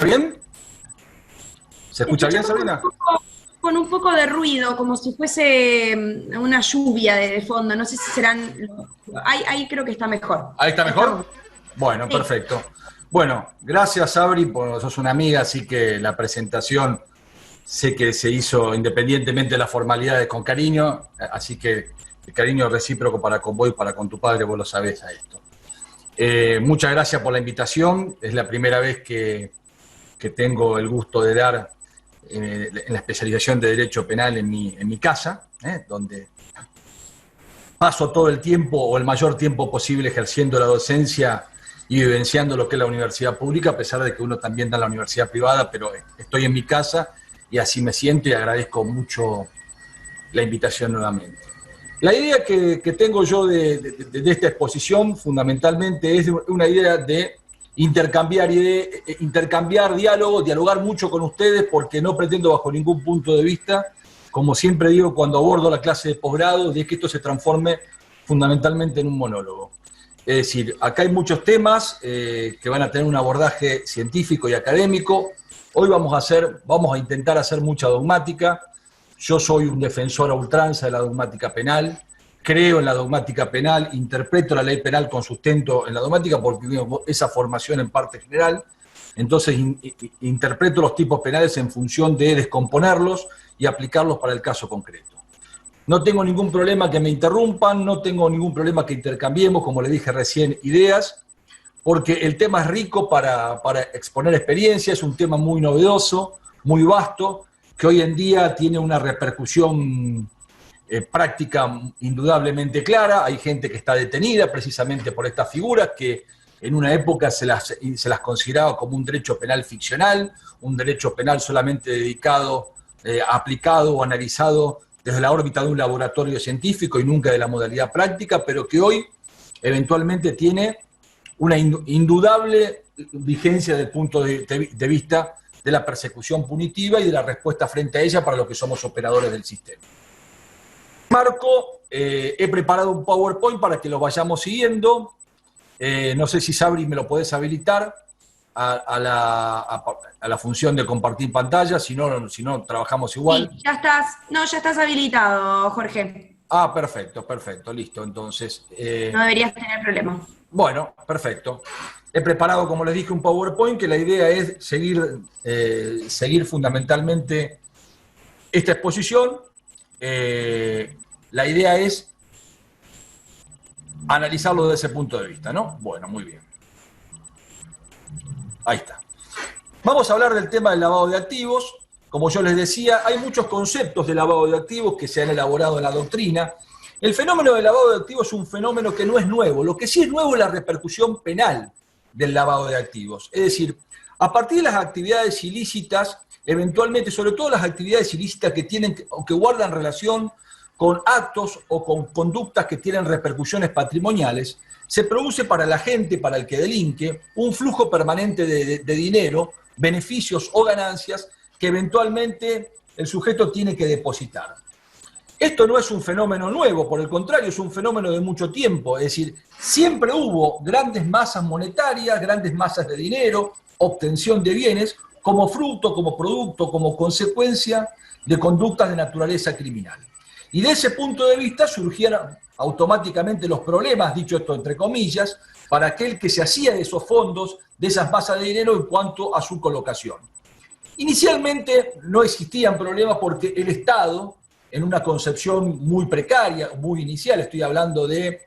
bien? ¿Se escucha bien, Sabrina? Con un poco de ruido, como si fuese una lluvia de fondo. No sé si serán... Ahí creo que está mejor. ¿Ahí está Ahí estamos mejor? bien. Bueno, Sí. perfecto. Bueno, gracias, Sabri, por sos una amiga, así que la presentación sé que se hizo independientemente de las formalidades con cariño, así que el cariño recíproco para con vos y para con tu padre, vos lo sabés a esto. Muchas gracias por la invitación, es la primera vez que tengo el gusto de dar en la especialización de Derecho Penal en mi casa, donde paso todo el tiempo o el mayor tiempo posible ejerciendo la docencia y vivenciando lo que es la universidad pública, a pesar de que uno también da en la universidad privada, pero estoy en mi casa y así me siento y agradezco mucho la invitación nuevamente. La idea que tengo yo de esta exposición fundamentalmente es una idea de intercambiar diálogo, dialogar mucho con ustedes, porque no pretendo bajo ningún punto de vista, como siempre digo cuando abordo la clase de posgrado, de que esto se transforme fundamentalmente en un monólogo. Es decir, acá hay muchos temas que van a tener un abordaje científico y académico. Hoy vamos a intentar hacer mucha dogmática. Yo soy un defensor a ultranza de la dogmática penal, creo en la dogmática penal, interpreto la ley penal con sustento en la dogmática porque tengo esa formación en parte general, entonces interpreto los tipos penales en función de descomponerlos y aplicarlos para el caso concreto. No tengo ningún problema que me interrumpan, no tengo ningún problema que intercambiemos, como le dije recién, ideas, porque el tema es rico para exponer experiencias, es un tema muy novedoso, muy vasto, que hoy en día tiene una repercusión práctica indudablemente clara. Hay gente que está detenida precisamente por estas figuras que en una época se las consideraba como un derecho penal ficcional, un derecho penal solamente dedicado, aplicado o analizado desde la órbita de un laboratorio científico y nunca de la modalidad práctica, pero que hoy eventualmente tiene una indudable vigencia desde el punto de vista de la persecución punitiva y de la respuesta frente a ella para los que somos operadores del sistema. Marco, he preparado un PowerPoint para que lo vayamos siguiendo. No sé si Sabri me lo podés habilitar a la función de compartir pantalla, si no trabajamos igual. Sí, ya estás, no, ya estás habilitado, Jorge. Ah, perfecto, perfecto, listo. Entonces, No deberías tener problema. bueno, perfecto. He preparado, como les dije, un PowerPoint que la idea es seguir fundamentalmente esta exposición. La idea es analizarlo desde ese punto de vista, ¿no? Bueno, muy bien. Ahí está. Vamos a hablar del tema del lavado de activos. Como yo les decía, hay muchos conceptos de lavado de activos que se han elaborado en la doctrina. El fenómeno del lavado de activos es un fenómeno que no es nuevo. Lo que sí es nuevo es la repercusión penal del lavado de activos. Es decir, a partir de las actividades ilícitas, eventualmente, sobre todo las actividades ilícitas que guardan relación con actos o con conductas que tienen repercusiones patrimoniales, se produce para la gente, para el que delinque, un flujo permanente de dinero, beneficios o ganancias que eventualmente el sujeto tiene que depositar. Esto no es un fenómeno nuevo, por el contrario, es un fenómeno de mucho tiempo. Es decir, siempre hubo grandes masas monetarias, grandes masas de dinero, obtención de bienes, como fruto, como producto, como consecuencia de conductas de naturaleza criminal. Y de ese punto de vista surgían automáticamente los problemas, dicho esto entre comillas, para aquel que se hacía de esos fondos, de esas masas de dinero en cuanto a su colocación. Inicialmente no existían problemas porque el Estado, en una concepción muy precaria, muy inicial, estoy hablando de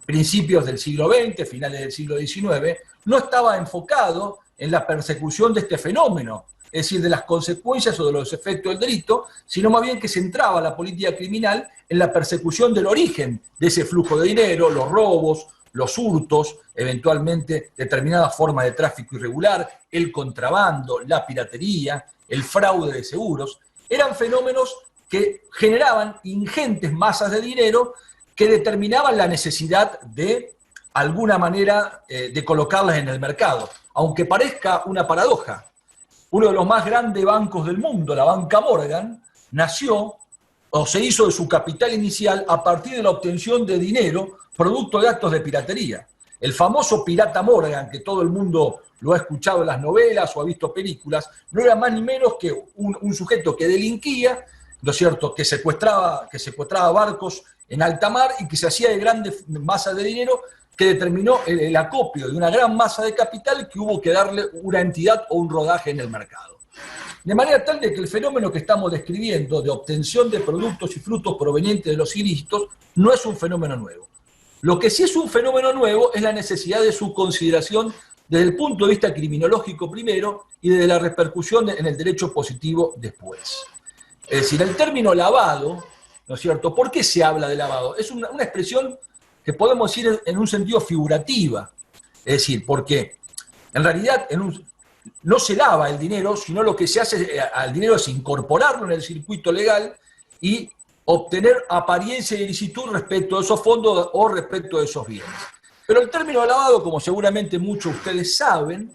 principios del siglo XX, finales del siglo XIX, no estaba enfocado en la persecución de este fenómeno, es decir, de las consecuencias o de los efectos del delito, sino más bien que centraba la política criminal en la persecución del origen de ese flujo de dinero, los robos, los hurtos, eventualmente determinadas formas de tráfico irregular, el contrabando, la piratería, el fraude de seguros, eran fenómenos que generaban ingentes masas de dinero que determinaban la necesidad de alguna manera de colocarlas en el mercado. Aunque parezca una paradoja, uno de los más grandes bancos del mundo, la banca Morgan, nació o se hizo de su capital inicial a partir de la obtención de dinero producto de actos de piratería. El famoso pirata Morgan, que todo el mundo lo ha escuchado en las novelas o ha visto películas, no era más ni menos que un sujeto que delinquía, ¿no es cierto?, que secuestraba barcos en alta mar y que se hacía de grandes masas de dinero, que determinó el acopio de una gran masa de capital que hubo que darle una entidad o un rodaje en el mercado. De manera tal de que el fenómeno que estamos describiendo de obtención de productos y frutos provenientes de los ilícitos no es un fenómeno nuevo. Lo que sí es un fenómeno nuevo es la necesidad de su consideración desde el punto de vista criminológico primero y desde la repercusión en el derecho positivo después. Es decir, el término lavado, ¿no es cierto? ¿Por qué se habla de lavado? Es una expresión que podemos decir en un sentido figurativa. Es decir, porque en realidad no se lava el dinero, sino lo que se hace al dinero es incorporarlo en el circuito legal y obtener apariencia de ilicitud respecto a esos fondos o respecto a esos bienes. Pero el término lavado, como seguramente muchos de ustedes saben,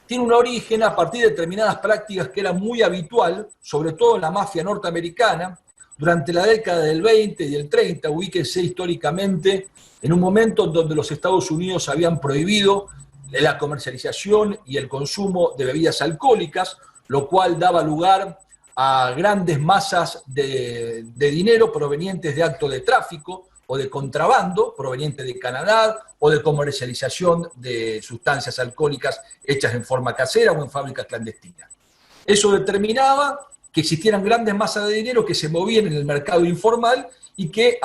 tiene un origen a partir de determinadas prácticas que eran muy habitual, sobre todo en la mafia norteamericana, durante la década del 20 y del 30, ubíquense históricamente, en un momento en donde los Estados Unidos habían prohibido la comercialización y el consumo de bebidas alcohólicas, lo cual daba lugar a grandes masas de dinero provenientes de actos de tráfico o de contrabando, provenientes de Canadá, o de comercialización de sustancias alcohólicas hechas en forma casera o en fábricas clandestinas. Eso determinaba que existieran grandes masas de dinero que se movían en el mercado informal y que,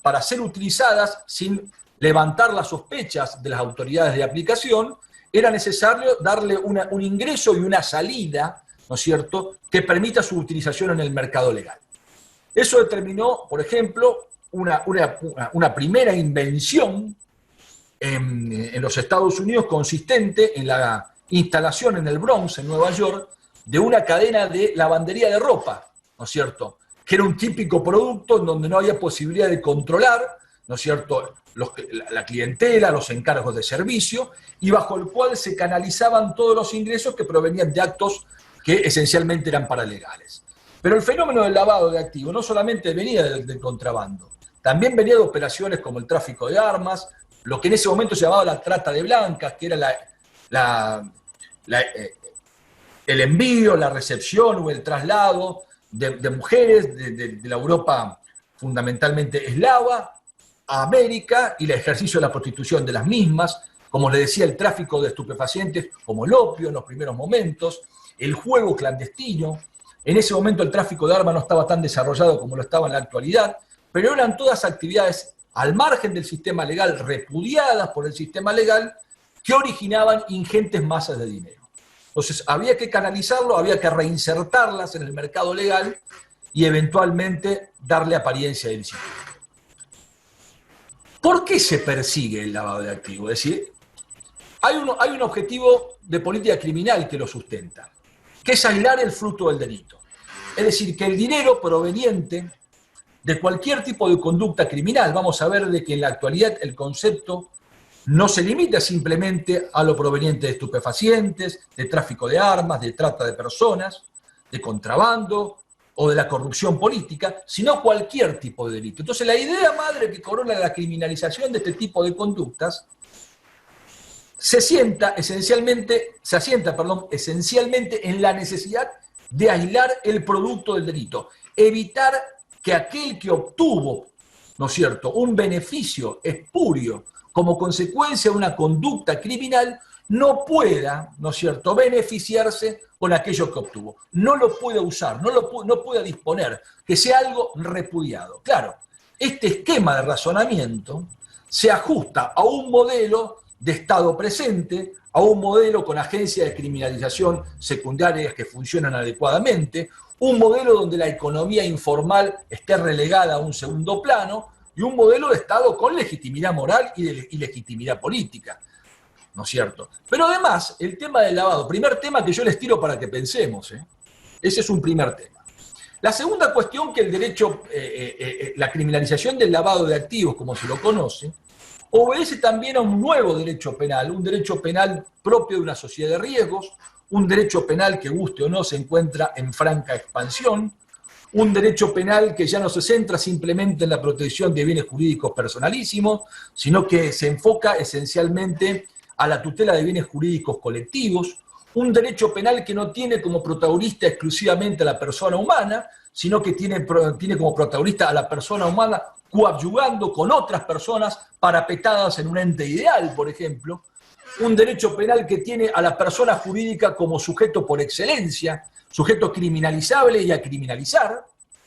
para ser utilizadas sin levantar las sospechas de las autoridades de aplicación, era necesario darle un ingreso y una salida, ¿no es cierto?, que permita su utilización en el mercado legal. Eso determinó, por ejemplo, una primera invención en los Estados Unidos consistente en la instalación en el Bronx, en Nueva York, de una cadena de lavandería de ropa, ¿no es cierto?, que era un típico producto en donde no había posibilidad de controlar, ¿no es cierto?, la clientela, los encargos de servicio, y bajo el cual se canalizaban todos los ingresos que provenían de actos que esencialmente eran paralegales. Pero el fenómeno del lavado de activos no solamente venía del contrabando, también venía de operaciones como el tráfico de armas, lo que en ese momento se llamaba la trata de blancas, que era el envío, la recepción o el traslado de mujeres de la Europa fundamentalmente eslava a América y el ejercicio de la prostitución de las mismas, como les decía, el tráfico de estupefacientes como el opio en los primeros momentos, el juego clandestino. En ese momento el tráfico de armas no estaba tan desarrollado como lo estaba en la actualidad, pero eran todas actividades al margen del sistema legal, repudiadas por el sistema legal, que originaban ingentes masas de dinero. Entonces había que canalizarlo, había que reinsertarlas en el mercado legal y eventualmente darle apariencia de ilicitud. ¿Por qué se persigue el lavado de activos? Es decir, hay un objetivo de política criminal que lo sustenta, que es aislar el fruto del delito. Es decir, que el dinero proveniente de cualquier tipo de conducta criminal, vamos a ver de que en la actualidad el concepto no se limita simplemente a lo proveniente de estupefacientes, de tráfico de armas, de trata de personas, de contrabando o de la corrupción política, sino cualquier tipo de delito. Entonces la idea madre que corona la criminalización de este tipo de conductas se asienta esencialmente en la necesidad de aislar el producto del delito, evitar que aquel que obtuvo, ¿no es cierto?, un beneficio espurio como consecuencia de una conducta criminal no pueda, ¿no es cierto?, beneficiarse con aquello que obtuvo. No lo puede usar, no puede disponer, que sea algo repudiado. Claro, este esquema de razonamiento se ajusta a un modelo de Estado presente, a un modelo con agencias de criminalización secundarias que funcionan adecuadamente, un modelo donde la economía informal esté relegada a un segundo plano y un modelo de Estado con legitimidad moral y legitimidad política, ¿no es cierto? Pero además, el tema del lavado, primer tema que yo les tiro para que pensemos, ese es un primer tema. La segunda cuestión que el derecho, la criminalización del lavado de activos, como se lo conoce, obedece también a un nuevo derecho penal, un derecho penal propio de una sociedad de riesgos, un derecho penal que, guste o no, se encuentra en franca expansión, un derecho penal que ya no se centra simplemente en la protección de bienes jurídicos personalísimos, sino que se enfoca esencialmente a la tutela de bienes jurídicos colectivos, un derecho penal que no tiene como protagonista exclusivamente a la persona humana, sino que tiene como protagonista a la persona humana coadyuvando con otras personas parapetadas en un ente ideal, por ejemplo, un derecho penal que tiene a la persona jurídica como sujeto por excelencia, sujeto criminalizable y a criminalizar,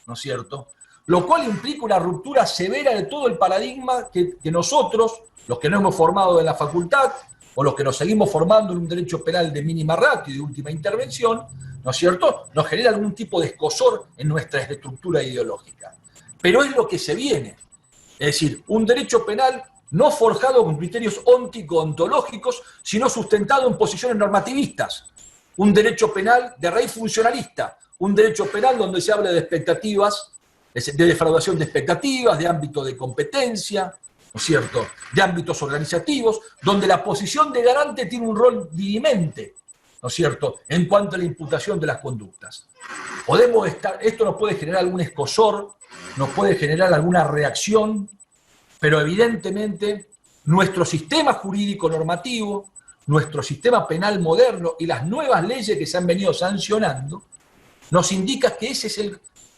¿no es cierto? Lo cual implica una ruptura severa de todo el paradigma que nosotros, los que no hemos formado en la facultad, o los que nos seguimos formando en un derecho penal de mínima ratio y de última intervención, ¿no es cierto?, nos genera algún tipo de escozor en nuestra estructura ideológica. Pero es lo que se viene. Es decir, un derecho penal no forjado con criterios óntico-ontológicos, sino sustentado en posiciones normativistas. Un derecho penal de raíz funcionalista, un derecho penal donde se habla de expectativas, de defraudación de expectativas, de ámbito de competencia, ¿no es cierto?, de ámbitos organizativos, donde la posición de garante tiene un rol dirimente, ¿no es cierto?, en cuanto a la imputación de las conductas. Esto nos puede generar algún escozor, nos puede generar alguna reacción, pero evidentemente nuestro sistema jurídico normativo, nuestro sistema penal moderno y las nuevas leyes que se han venido sancionando, nos indica que esa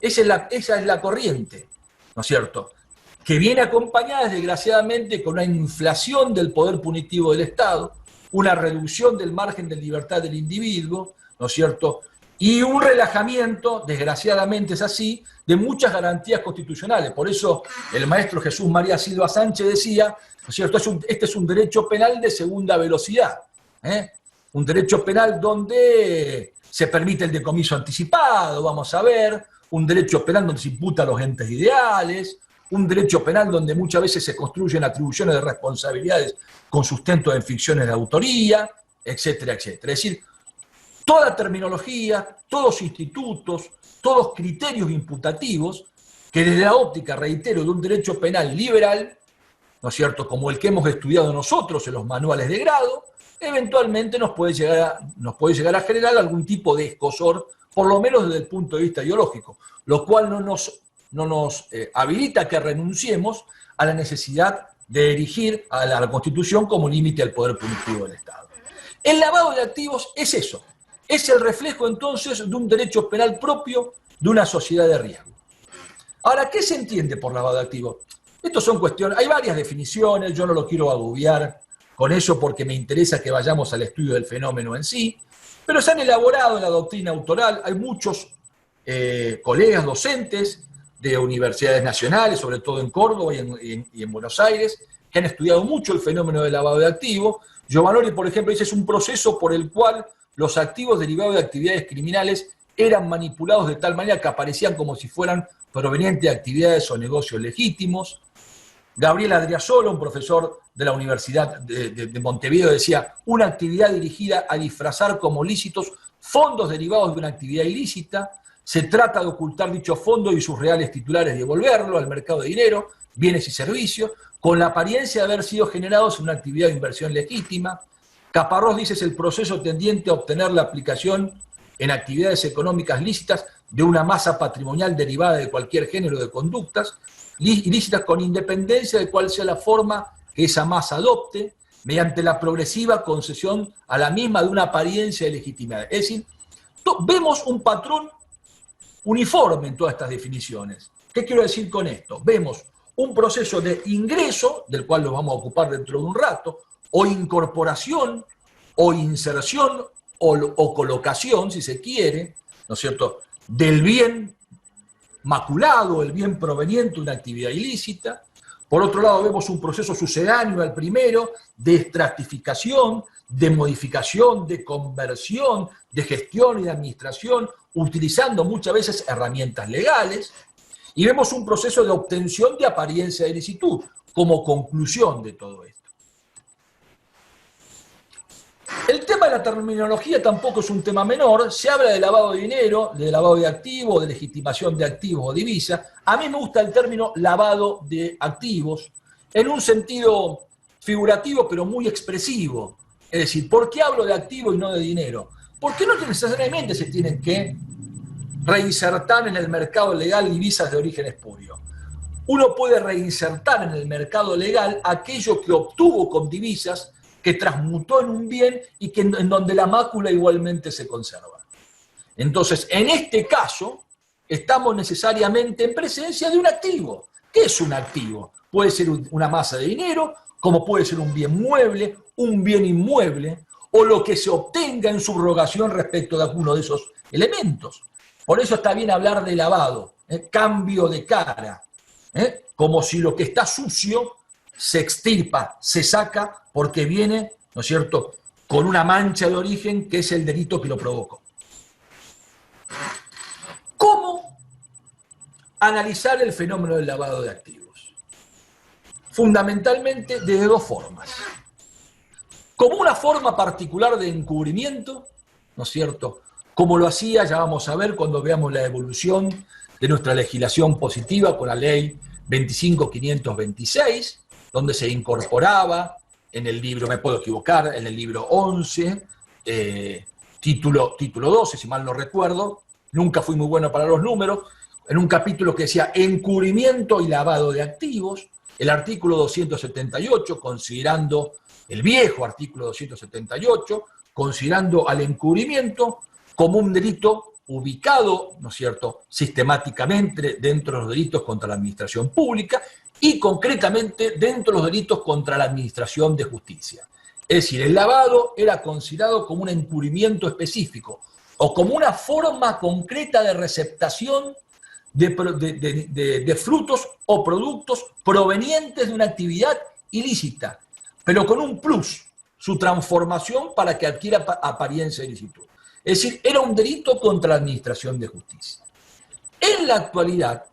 es la corriente, ¿no es cierto?, que viene acompañada, desgraciadamente, con una inflación del poder punitivo del Estado, una reducción del margen de libertad del individuo, ¿no es cierto?, y un relajamiento, desgraciadamente es así, de muchas garantías constitucionales. Por eso el maestro Jesús María Silva Sánchez decía, ¿no es cierto?, este es un derecho penal de segunda velocidad, un derecho penal donde se permite el decomiso anticipado, vamos a ver, un derecho penal donde se imputa a los entes ideales, un derecho penal donde muchas veces se construyen atribuciones de responsabilidades con sustento en ficciones de autoría, etcétera, etcétera. Es decir, toda terminología, todos institutos, todos criterios imputativos que desde la óptica, reitero, de un derecho penal liberal, ¿no es cierto?, como el que hemos estudiado nosotros en los manuales de grado, eventualmente nos puede llegar a generar algún tipo de escozor, por lo menos desde el punto de vista ideológico, lo cual no nos habilita a que renunciemos a la necesidad de erigir a la Constitución como límite al poder punitivo del Estado. El lavado de activos es eso, es el reflejo entonces de un derecho penal propio de una sociedad de riesgo. Ahora, ¿qué se entiende por lavado de activos? Estas son cuestiones, hay varias definiciones, yo no lo quiero agobiar con eso porque me interesa que vayamos al estudio del fenómeno en sí, pero se han elaborado en la doctrina autoral, hay muchos colegas docentes de universidades nacionales, sobre todo en Córdoba y en Buenos Aires, que han estudiado mucho el fenómeno del lavado de activos. Giovanoli, por ejemplo, dice, es un proceso por el cual los activos derivados de actividades criminales eran manipulados de tal manera que aparecían como si fueran provenientes de actividades o negocios legítimos. Gabriel Adriasola, un profesor de la Universidad de Montevideo, decía, una actividad dirigida a disfrazar como lícitos fondos derivados de una actividad ilícita. Se trata de ocultar dicho fondo y sus reales titulares y devolverlo al mercado de dinero, bienes y servicios, con la apariencia de haber sido generados en una actividad de inversión legítima. Caparrós dice, es el proceso tendiente a obtener la aplicación en actividades económicas lícitas de una masa patrimonial derivada de cualquier género de conductas, ilícitas con independencia de cuál sea la forma que esa masa adopte, mediante la progresiva concesión a la misma de una apariencia de legitimidad. Es decir, vemos un patrón uniforme en todas estas definiciones. ¿Qué quiero decir con esto? Vemos un proceso de ingreso, del cual nos vamos a ocupar dentro de un rato, o incorporación, o inserción, o colocación, si se quiere, ¿no es cierto?, del bien maculado, el bien proveniente de una actividad ilícita. Por otro lado, vemos un proceso sucedáneo al primero, de estratificación, de modificación, de conversión, de gestión y de administración, utilizando muchas veces herramientas legales, y vemos un proceso de obtención de apariencia de ilicitud, como conclusión de todo esto. El tema de la terminología tampoco es un tema menor, se habla de lavado de dinero, de lavado de activos, de legitimación de activos o divisa. A mí me gusta el término lavado de activos, en un sentido figurativo pero muy expresivo. Es decir, ¿por qué hablo de activo y no de dinero? Porque no necesariamente se tienen que reinsertar en el mercado legal divisas de origen espurio. Uno puede reinsertar en el mercado legal aquello que obtuvo con divisas, que transmutó en un bien y que en donde la mácula igualmente se conserva. Entonces, en este caso, estamos necesariamente en presencia de un activo. ¿Qué es un activo? Puede ser una masa de dinero, como puede ser un bien mueble, un bien inmueble, o lo que se obtenga en subrogación respecto de alguno de esos elementos. Por eso está bien hablar de lavado, cambio de cara, como si lo que está sucio se extirpa, se saca, porque viene, ¿no es cierto?, con una mancha de origen que es el delito que lo provocó. ¿Cómo analizar el fenómeno del lavado de activos? Fundamentalmente de dos formas. Como una forma particular de encubrimiento, ¿no es cierto?, como lo hacía, ya vamos a ver cuando veamos la evolución de nuestra legislación positiva con la ley 25.526, donde se incorporaba en el libro, me puedo equivocar, en el libro 11, título 12, si mal no recuerdo, nunca fui muy bueno para los números, en un capítulo que decía encubrimiento y lavado de activos, el artículo 278, considerando el viejo artículo 278, considerando al encubrimiento como un delito ubicado, ¿no es cierto?, sistemáticamente dentro de los delitos contra la administración pública y concretamente dentro de los delitos contra la administración de justicia. Es decir, el lavado era considerado como un encubrimiento específico o como una forma concreta de receptación de frutos o productos provenientes de una actividad ilícita, pero con un plus, su transformación para que adquiera apariencia de ilicitud. Es decir, era un delito contra la administración de justicia. En la actualidad,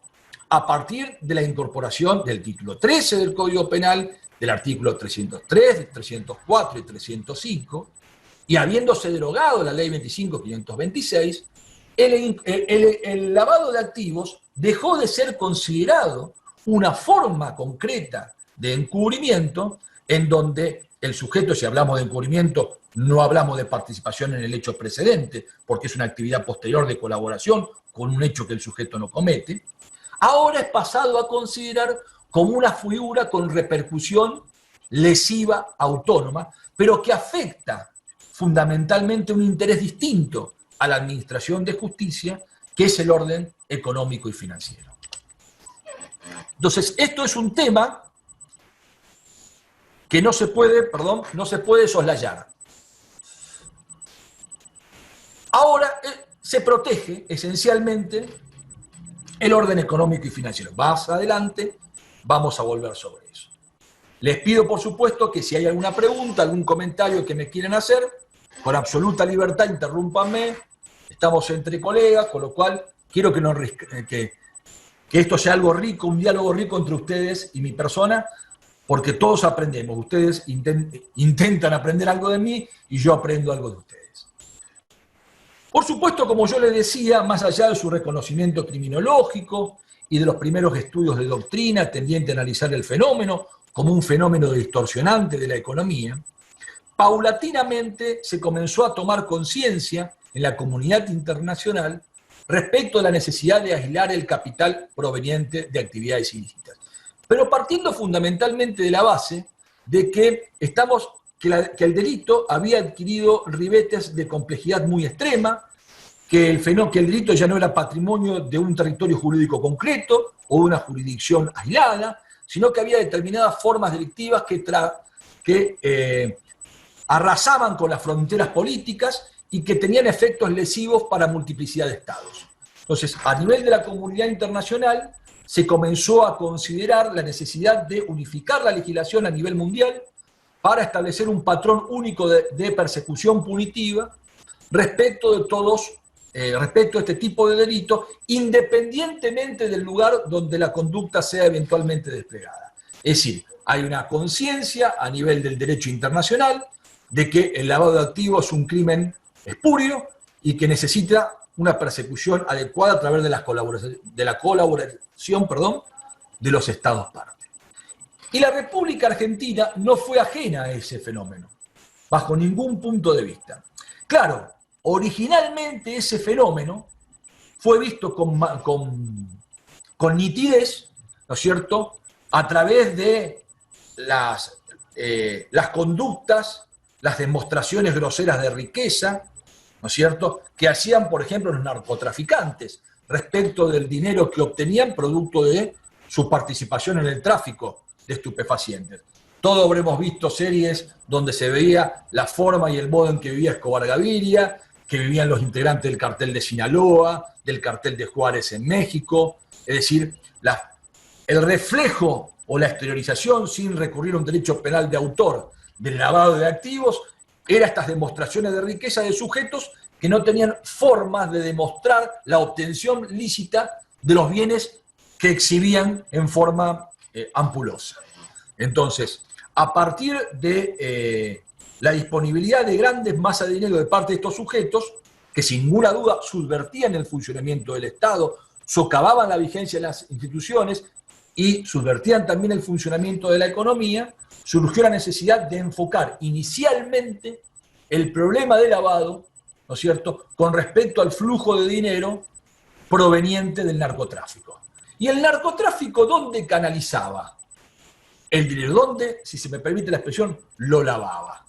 a partir de la incorporación del título 13 del Código Penal, del artículo 303, 304 y 305, y habiéndose derogado la ley 25.526, el lavado de activos dejó de ser considerado una forma concreta de encubrimiento en donde el sujeto, si hablamos de encubrimiento, no hablamos de participación en el hecho precedente, porque es una actividad posterior de colaboración con un hecho que el sujeto no comete. Ahora es pasado a considerar como una figura con repercusión lesiva autónoma, pero que afecta fundamentalmente un interés distinto a la administración de justicia, que es el orden económico y financiero. Entonces, esto es un tema que no se puede soslayar. Ahora se protege esencialmente el orden económico y financiero. Más adelante vamos a volver sobre eso. Les pido, por supuesto, que si hay alguna pregunta, algún comentario que me quieran hacer, con absoluta libertad, interrúmpanme. Estamos entre colegas, con lo cual quiero que esto sea algo rico, un diálogo rico entre ustedes y mi persona, porque todos aprendemos. Ustedes intentan aprender algo de mí y yo aprendo algo de ustedes. Por supuesto, como yo les decía, más allá de su reconocimiento criminológico y de los primeros estudios de doctrina tendiente a analizar el fenómeno como un fenómeno distorsionante de la economía, paulatinamente se comenzó a tomar conciencia en la comunidad internacional respecto a la necesidad de aislar el capital proveniente de actividades ilícitas. Pero partiendo fundamentalmente de la base de que el delito había adquirido ribetes de complejidad muy extrema, que el delito ya no era patrimonio de un territorio jurídico concreto o de una jurisdicción aislada, sino que había determinadas formas delictivas que arrasaban con las fronteras políticas y que tenían efectos lesivos para multiplicidad de estados. Entonces, a nivel de la comunidad internacional, se comenzó a considerar la necesidad de unificar la legislación a nivel mundial para establecer un patrón único de persecución punitiva respecto a este tipo de delito, independientemente del lugar donde la conducta sea eventualmente desplegada. Es decir, hay una conciencia a nivel del derecho internacional de que el lavado de activos es un crimen espurio y que necesita una persecución adecuada a través de la colaboración de los Estados partes. Y la República Argentina no fue ajena a ese fenómeno, bajo ningún punto de vista. Claro, originalmente ese fenómeno fue visto con nitidez, ¿no es cierto?, a través de las conductas, las demostraciones groseras de riqueza, ¿no es cierto?, que hacían, por ejemplo, los narcotraficantes respecto del dinero que obtenían producto de su participación en el tráfico de estupefacientes. Todos habremos visto series donde se veía la forma y el modo en que vivía Escobar Gaviria, que vivían los integrantes del cartel de Sinaloa, del cartel de Juárez en México, es decir, el reflejo o la exteriorización sin recurrir a un derecho penal de autor del lavado de activos era estas demostraciones de riqueza de sujetos que no tenían formas de demostrar la obtención lícita de los bienes que exhibían en forma ampulosa. Entonces, a partir de la disponibilidad de grandes masas de dinero de parte de estos sujetos, que sin ninguna duda subvertían el funcionamiento del Estado, socavaban la vigencia de las instituciones y subvertían también el funcionamiento de la economía, surgió la necesidad de enfocar inicialmente el problema de lavado, ¿no es cierto?, con respecto al flujo de dinero proveniente del narcotráfico. ¿Y el narcotráfico dónde canalizaba el dinero? ¿Dónde, si se me permite la expresión, lo lavaba?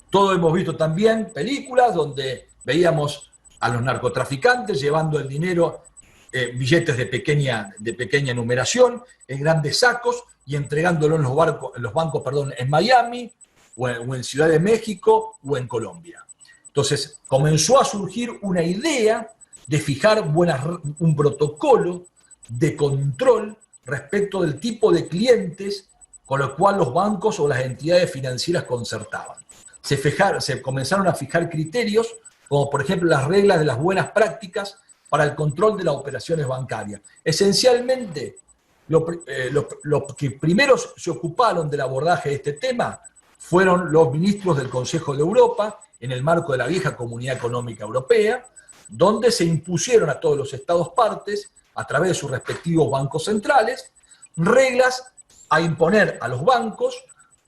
Todos hemos visto también películas donde veíamos a los narcotraficantes llevando el dinero, billetes de pequeña numeración, en grandes sacos y entregándolo en los bancos en Miami o en Ciudad de México o en Colombia. Entonces comenzó a surgir una idea de fijar un protocolo de control respecto del tipo de clientes con lo cual los bancos o las entidades financieras concertaban. Se comenzaron a fijar criterios, como por ejemplo las reglas de las buenas prácticas para el control de las operaciones bancarias. Esencialmente, los que primero se ocuparon del abordaje de este tema fueron los ministros del Consejo de Europa, en el marco de la vieja Comunidad Económica Europea, donde se impusieron a todos los Estados partes, a través de sus respectivos bancos centrales, reglas a imponer a los bancos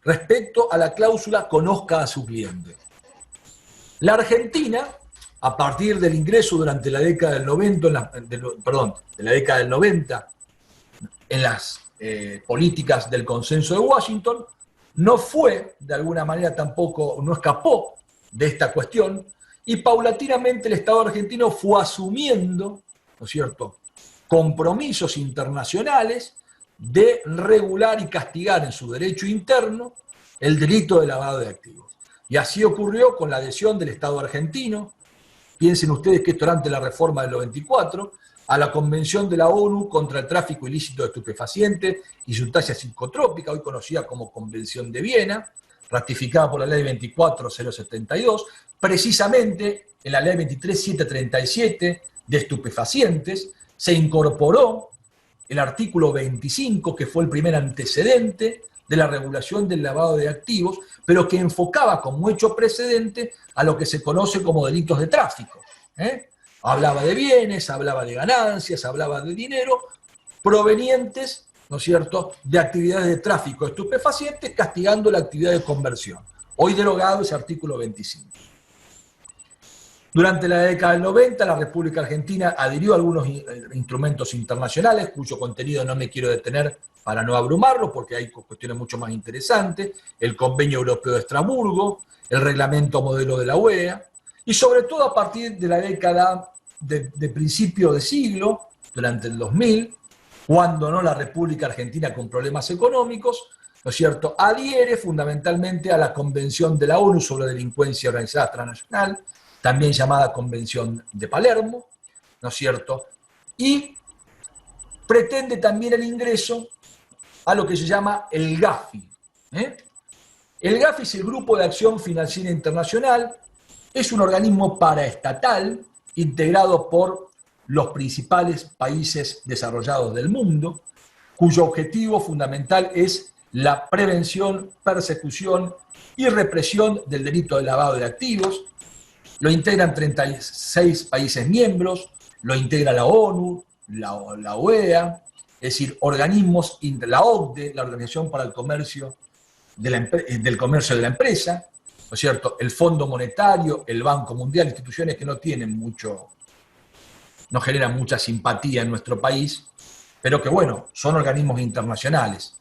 respecto a la cláusula conozca a su cliente. La Argentina, a partir del ingreso durante la década del 90, en las políticas del consenso de Washington, no fue, de alguna manera tampoco, no escapó de esta cuestión, y paulatinamente el Estado argentino fue asumiendo, ¿no es cierto?, compromisos internacionales de regular y castigar en su derecho interno el delito de lavado de activos. Y así ocurrió con la adhesión del Estado argentino, piensen ustedes que esto era antes de la reforma del 94, a la Convención de la ONU contra el tráfico ilícito de estupefacientes y sustancias psicotrópicas, hoy conocida como Convención de Viena, ratificada por la Ley 24072, precisamente en la Ley 23737 de estupefacientes, se incorporó el artículo 25, que fue el primer antecedente de la regulación del lavado de activos, pero que enfocaba como hecho precedente a lo que se conoce como delitos de tráfico. Hablaba de bienes, hablaba de ganancias, hablaba de dinero provenientes, ¿no es cierto?, de actividades de tráfico de estupefacientes, castigando la actividad de conversión. Hoy derogado ese artículo 25. Durante la década del 90, la República Argentina adhirió a algunos instrumentos internacionales, cuyo contenido no me quiero detener para no abrumarlo, porque hay cuestiones mucho más interesantes, el Convenio Europeo de Estrasburgo, el Reglamento Modelo de la OEA, y sobre todo a partir de la década de principio de siglo, durante el 2000, cuando no la República Argentina con problemas económicos, ¿no es cierto?, adhiere fundamentalmente a la Convención de la ONU sobre Delincuencia Organizada Transnacional, también llamada Convención de Palermo, ¿no es cierto?, y pretende también el ingreso a lo que se llama el GAFI. El GAFI es el Grupo de Acción Financiera Internacional, es un organismo paraestatal integrado por los principales países desarrollados del mundo, cuyo objetivo fundamental es la prevención, persecución y represión del delito de lavado de activos. Lo integran 36 países miembros, lo integra la ONU, la OEA, es decir, organismos, la OCDE, la Organización para el Comercio del Comercio de la Empresa, ¿no es cierto?, el Fondo Monetario, el Banco Mundial, instituciones que no tienen mucho no generan mucha simpatía en nuestro país, pero que bueno, son organismos internacionales.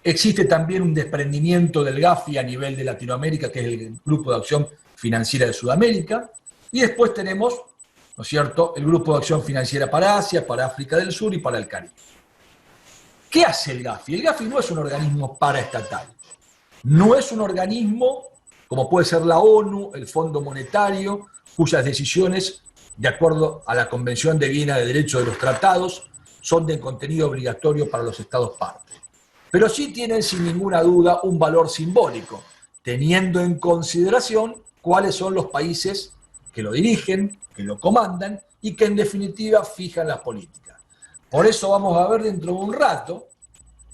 Existe también un desprendimiento del GAFI a nivel de Latinoamérica, que es el Grupo de Acción Financiera de Sudamérica, y después tenemos, ¿no es cierto?, el Grupo de Acción Financiera para Asia, para África del Sur y para el Caribe. ¿Qué hace el GAFI? El GAFI no es un organismo paraestatal, no es un organismo como puede ser la ONU, el Fondo Monetario, cuyas decisiones, de acuerdo a la Convención de Viena de Derecho de los Tratados, son de contenido obligatorio para los Estados partes. Pero sí tienen sin ninguna duda un valor simbólico, teniendo en consideración cuáles son los países que lo dirigen, que lo comandan y que en definitiva fijan las políticas. Por eso vamos a ver dentro de un rato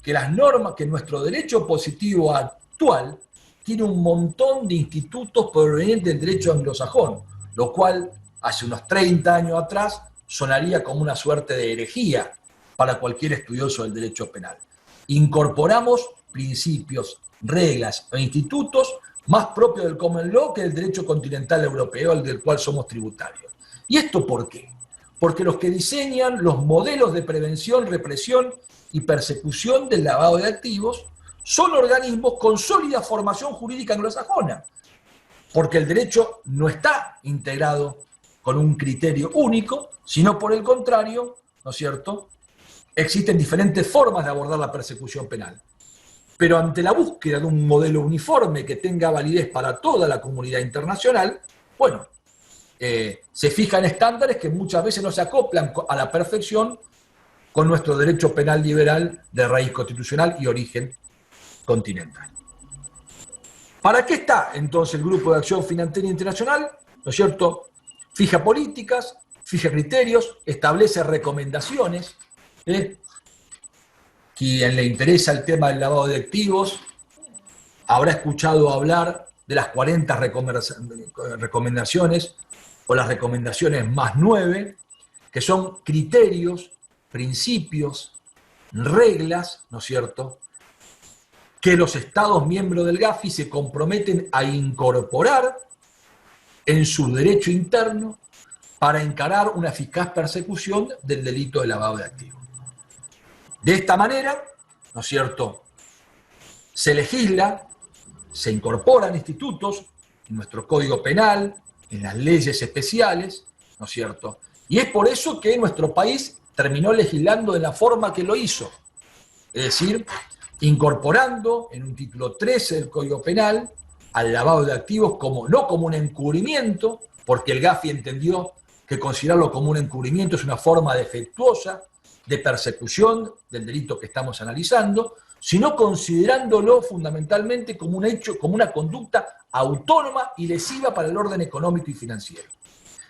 que las normas, que nuestro derecho positivo actual tiene un montón de institutos provenientes del derecho anglosajón, lo cual hace unos 30 años atrás sonaría como una suerte de herejía para cualquier estudioso del derecho penal. Incorporamos principios, reglas e institutos más propios del common law que del derecho continental europeo, al del cual somos tributarios. ¿Y esto por qué? Porque los que diseñan los modelos de prevención, represión y persecución del lavado de activos son organismos con sólida formación jurídica anglosajona, porque el derecho no está integrado con un criterio único, sino por el contrario, ¿no es cierto?, existen diferentes formas de abordar la persecución penal. Pero ante la búsqueda de un modelo uniforme que tenga validez para toda la comunidad internacional, bueno, se fijan estándares que muchas veces no se acoplan a la perfección con nuestro derecho penal liberal de raíz constitucional y origen continental. ¿Para qué está entonces el Grupo de Acción Financiera Internacional? ¿No es cierto? Fija políticas, fija criterios, establece recomendaciones. Quien le interesa el tema del lavado de activos habrá escuchado hablar de las 40 recomendaciones o las recomendaciones más 9, que son criterios, principios, reglas, ¿no es cierto?, que los Estados miembros del GAFI se comprometen a incorporar en su derecho interno para encarar una eficaz persecución del delito de lavado de activos. De esta manera, ¿no es cierto?, se legisla, se incorporan institutos en nuestro Código Penal, en las leyes especiales, ¿no es cierto? Y es por eso que nuestro país terminó legislando de la forma que lo hizo, es decir, incorporando en un título 13 del Código Penal al lavado de activos no como un encubrimiento, porque el GAFI entendió que considerarlo como un encubrimiento es una forma defectuosa de persecución del delito que estamos analizando, sino considerándolo fundamentalmente como un hecho, como una conducta autónoma y lesiva para el orden económico y financiero.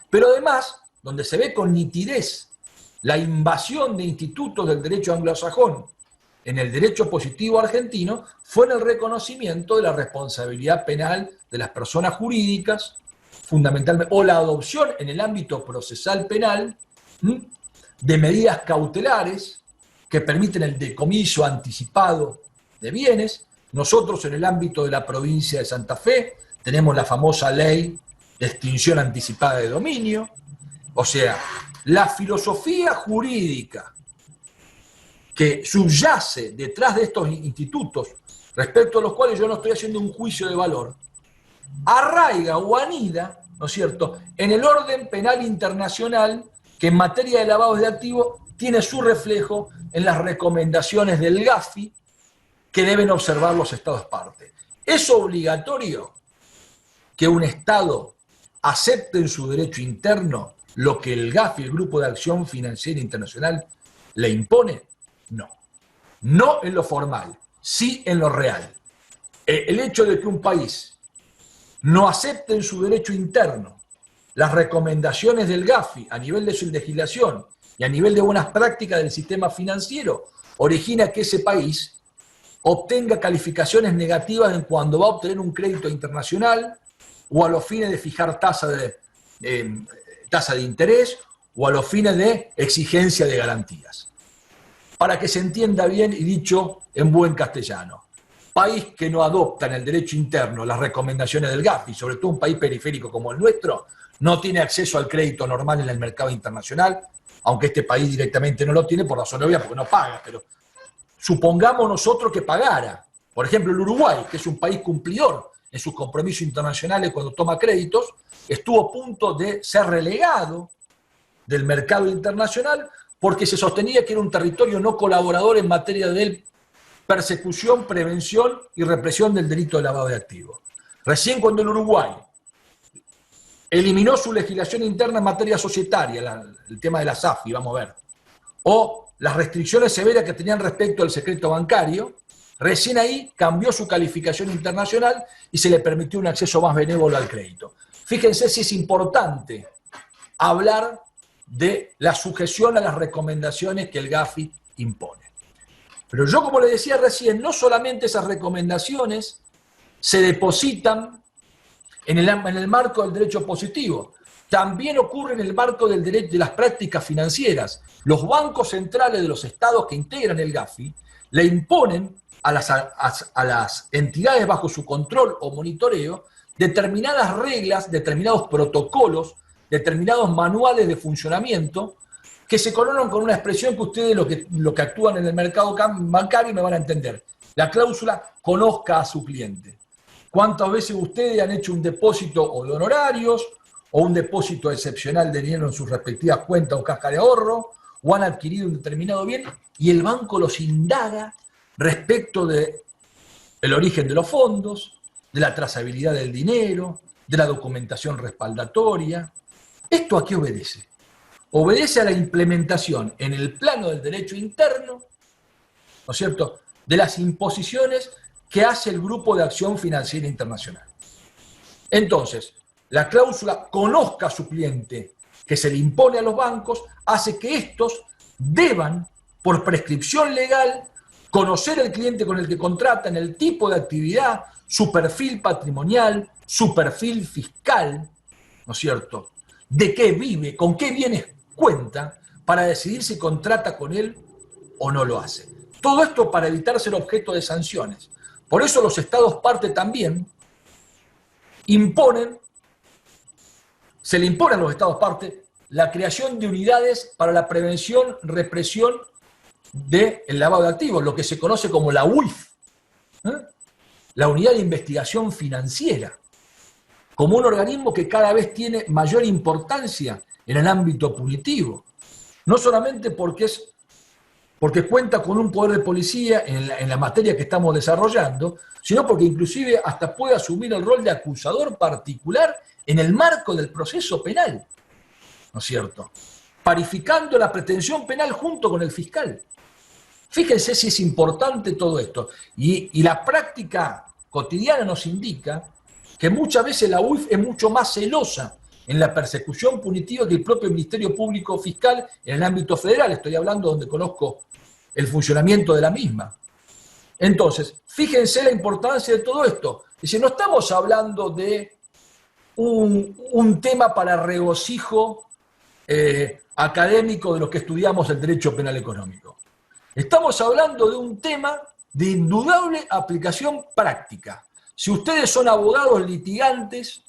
Pero además, donde se ve con nitidez la invasión de institutos del derecho anglosajón en el derecho positivo argentino, fue en el reconocimiento de la responsabilidad penal de las personas jurídicas, fundamentalmente, o la adopción en el ámbito procesal penal de medidas cautelares que permiten el decomiso anticipado de bienes. Nosotros en el ámbito de la provincia de Santa Fe tenemos la famosa ley de extinción anticipada de dominio. O sea, la filosofía jurídica que subyace detrás de estos institutos, respecto a los cuales yo no estoy haciendo un juicio de valor, arraiga o anida, ¿no es cierto?, en el orden penal internacional que en materia de lavado de activos tiene su reflejo en las recomendaciones del GAFI que deben observar los Estados partes. ¿Es obligatorio que un Estado acepte en su derecho interno lo que el GAFI, el Grupo de Acción Financiera Internacional, le impone? No. No en lo formal, sí en lo real. El hecho de que un país no acepte en su derecho interno las recomendaciones del GAFI a nivel de su legislación y a nivel de buenas prácticas del sistema financiero origina que ese país obtenga calificaciones negativas en cuando va a obtener un crédito internacional o a los fines de fijar tasa de interés o a los fines de exigencia de garantías. Para que se entienda bien y dicho en buen castellano, país que no adopta en el derecho interno las recomendaciones del GAFI, sobre todo un país periférico como el nuestro, no tiene acceso al crédito normal en el mercado internacional, aunque este país directamente no lo tiene por razón obvia, porque no paga, pero supongamos nosotros que pagara. Por ejemplo, el Uruguay, que es un país cumplidor en sus compromisos internacionales cuando toma créditos, estuvo a punto de ser relegado del mercado internacional porque se sostenía que era un territorio no colaborador en materia de persecución, prevención y represión del delito de lavado de activos. Recién cuando el Uruguay eliminó su legislación interna en materia societaria, el tema de la SAFI, vamos a ver, o las restricciones severas que tenían respecto al secreto bancario, recién ahí cambió su calificación internacional y se le permitió un acceso más benévolo al crédito. Fíjense si es importante hablar de la sujeción a las recomendaciones que el Gafi impone. Pero yo, como le decía recién, no solamente esas recomendaciones se depositan en el marco del derecho positivo, también ocurre en el marco del derecho de las prácticas financieras. Los bancos centrales de los estados que integran el Gafi le imponen a las entidades bajo su control o monitoreo determinadas reglas, determinados protocolos, determinados manuales de funcionamiento que se coronan con una expresión que ustedes, lo que actúan en el mercado bancario, me van a entender. La cláusula conozca a su cliente. ¿Cuántas veces ustedes han hecho un depósito o de honorarios o un depósito excepcional de dinero en sus respectivas cuentas o caja de ahorro, o han adquirido un determinado bien y el banco los indaga respecto del origen de los fondos, de la trazabilidad del dinero, de la documentación respaldatoria? ¿Esto a qué obedece? Obedece a la implementación en el plano del derecho interno, ¿no es cierto?, de las imposiciones que hace el Grupo de Acción Financiera Internacional. Entonces, la cláusula conozca a su cliente que se le impone a los bancos hace que estos deban, por prescripción legal, conocer el cliente con el que contratan, el tipo de actividad, su perfil patrimonial, su perfil fiscal, ¿no es cierto?, de qué vive, con qué bienes cuenta, para decidir si contrata con él o no lo hace. Todo esto para evitar ser objeto de sanciones. Por eso los estados parte también se le impone a los estados parte la creación de unidades para la prevención, represión del lavado de activos, lo que se conoce como la UIF, la Unidad de Investigación Financiera, como un organismo que cada vez tiene mayor importancia en el ámbito punitivo, no solamente porque cuenta con un poder de policía en la materia que estamos desarrollando, sino porque inclusive hasta puede asumir el rol de acusador particular en el marco del proceso penal, ¿no es cierto?, parificando la pretensión penal junto con el fiscal. Fíjense si es importante todo esto. Y la práctica cotidiana nos indica que muchas veces la UIF es mucho más celosa en la persecución punitiva que el propio Ministerio Público Fiscal en el ámbito federal. Estoy hablando donde conozco el funcionamiento de la misma. Entonces, fíjense la importancia de todo esto. Es decir, no estamos hablando de un tema para regocijo académico de los que estudiamos el derecho penal económico. Estamos hablando de un tema de indudable aplicación práctica. Si ustedes son abogados litigantes,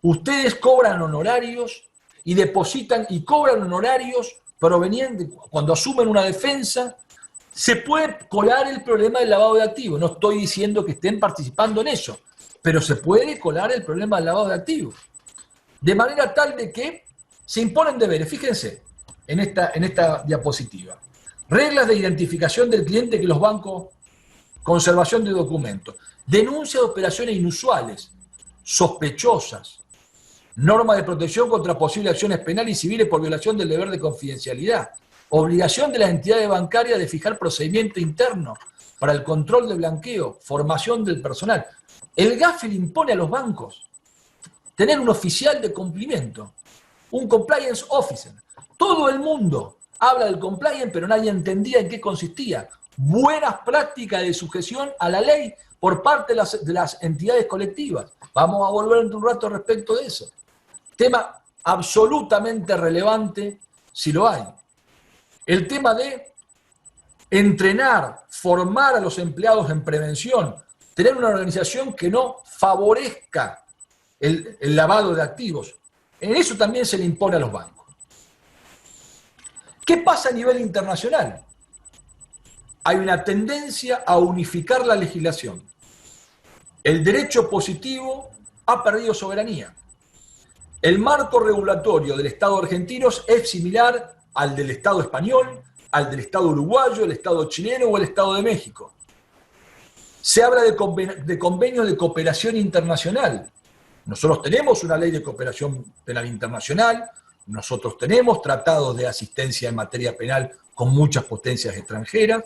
ustedes cobran honorarios y depositan y cobran honorarios provenientes, cuando asumen una defensa, se puede colar el problema del lavado de activos. No estoy diciendo que estén participando en eso, pero se puede colar el problema del lavado de activos. De manera tal de que se imponen deberes. Fíjense en esta diapositiva. Reglas de identificación del cliente que los bancos, conservación de documentos, denuncia de operaciones inusuales, sospechosas, norma de protección contra posibles acciones penales y civiles por violación del deber de confidencialidad, obligación de las entidades bancarias de fijar procedimiento interno para el control de blanqueo, formación del personal. El Gafi le impone a los bancos tener un oficial de cumplimiento, un compliance officer. Todo el mundo habla del compliance, pero nadie entendía en qué consistía. Buenas prácticas de sujeción a la ley por parte de las entidades colectivas. Vamos a volver en un rato respecto de eso. Tema absolutamente relevante, si lo hay. El tema de entrenar, formar a los empleados en prevención, tener una organización que no favorezca el lavado de activos. En eso también se le impone a los bancos. ¿Qué pasa a nivel internacional? Hay una tendencia a unificar la legislación. El derecho positivo ha perdido soberanía. El marco regulatorio del Estado argentino es similar al del Estado español, al del Estado uruguayo, el Estado chileno o el Estado de México. Se habla de convenios de cooperación internacional. Nosotros tenemos una ley de cooperación penal internacional, nosotros tenemos tratados de asistencia en materia penal con muchas potencias extranjeras,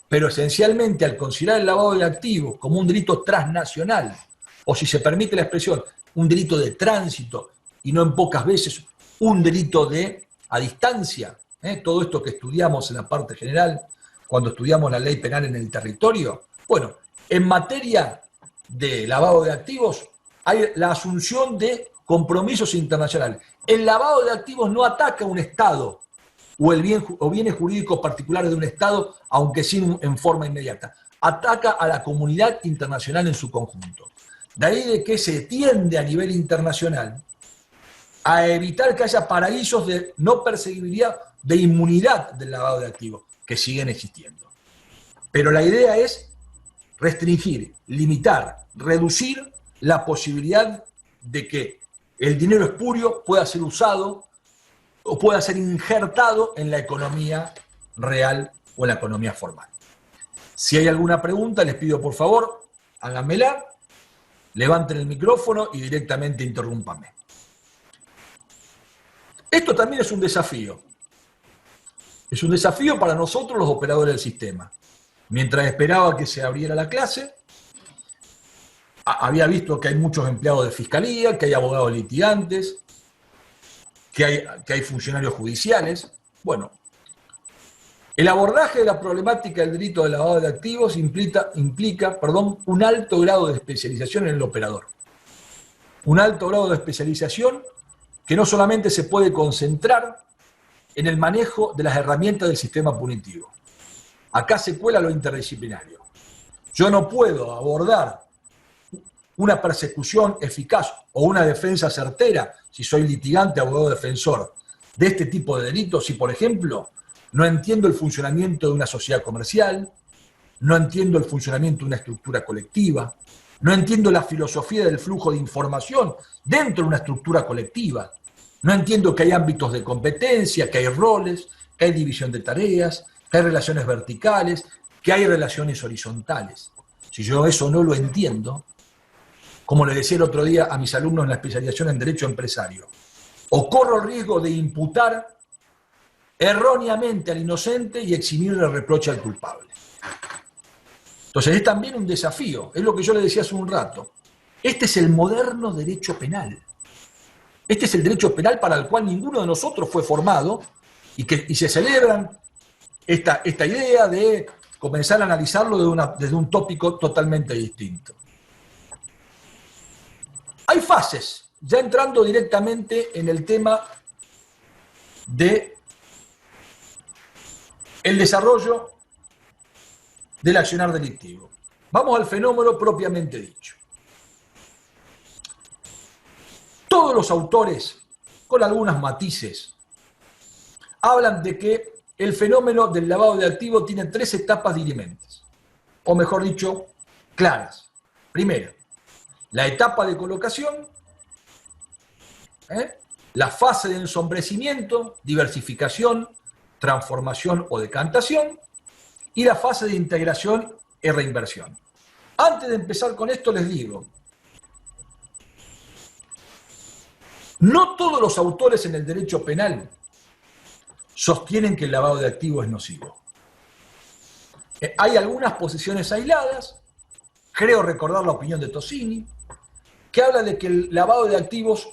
pero esencialmente al considerar el lavado de activos como un delito transnacional, o si se permite la expresión, un delito de tránsito, y no en pocas veces un delito a distancia, todo esto que estudiamos en la parte general, cuando estudiamos la ley penal en el territorio, bueno, en materia de lavado de activos hay la asunción de compromisos internacionales. El lavado de activos no ataca a un Estado o bienes jurídicos particulares de un Estado, aunque sí en forma inmediata. Ataca a la comunidad internacional en su conjunto. De ahí de que se tiende a nivel internacional a evitar que haya paraísos de no perseguibilidad, de inmunidad del lavado de activos, que siguen existiendo. Pero la idea es restringir, limitar, reducir la posibilidad de que el dinero espurio pueda ser usado o pueda ser injertado en la economía real o en la economía formal. Si hay alguna pregunta, les pido por favor, háganmela, levanten el micrófono y directamente interrúmpanme. Esto también es un desafío. Es un desafío para nosotros los operadores del sistema. Mientras esperaba que se abriera la clase, había visto que hay muchos empleados de fiscalía, que hay abogados litigantes, que hay funcionarios judiciales. Bueno, el abordaje de la problemática del delito de lavado de activos implica un alto grado de especialización en el operador. Un alto grado de especialización que no solamente se puede concentrar en el manejo de las herramientas del sistema punitivo. Acá se cuela lo interdisciplinario. Yo no puedo abordar una persecución eficaz o una defensa certera, si soy litigante, abogado defensor, de este tipo de delitos, si por ejemplo no entiendo el funcionamiento de una sociedad comercial, no entiendo el funcionamiento de una estructura colectiva, no entiendo la filosofía del flujo de información dentro de una estructura colectiva, no entiendo que hay ámbitos de competencia, que hay roles, que hay división de tareas, que hay relaciones verticales, que hay relaciones horizontales. Si yo eso no lo entiendo, como le decía el otro día a mis alumnos en la especialización en Derecho Empresario, o corro el riesgo de imputar erróneamente al inocente y eximirle el reproche al culpable. Entonces es también un desafío, es lo que yo le decía hace un rato. Este es el moderno derecho penal. Este es el derecho penal para el cual ninguno de nosotros fue formado y se celebran esta idea de comenzar a analizarlo desde un tópico totalmente distinto. Hay fases, ya entrando directamente en el tema de el desarrollo del accionar delictivo. Vamos al fenómeno propiamente dicho. Todos los autores, con algunos matices, hablan de que el fenómeno del lavado de activos tiene 3 etapas dirimentes, o mejor dicho, claras. Primero, la etapa de colocación, la fase de ensombrecimiento, diversificación, transformación o decantación, y la fase de integración y reinversión. Antes de empezar con esto les digo, no todos los autores en el derecho penal sostienen que el lavado de activos es nocivo. Hay algunas posiciones aisladas, creo recordar la opinión de Tosini, que habla de que el lavado de activos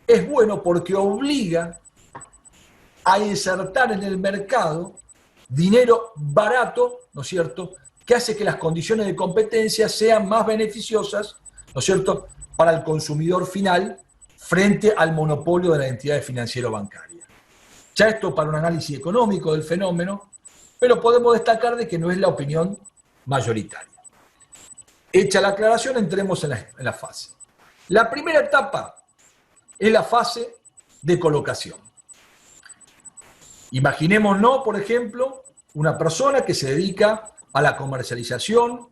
es bueno porque obliga a insertar en el mercado dinero barato, ¿no es cierto?, que hace que las condiciones de competencia sean más beneficiosas, ¿no es cierto?, para el consumidor final frente al monopolio de las entidades financiero-bancarias. Ya esto para un análisis económico del fenómeno, pero podemos destacar de que no es la opinión mayoritaria. Hecha la aclaración, entremos en la fase. La primera etapa es la fase de colocación. Imaginémonos, por ejemplo, una persona que se dedica a la comercialización,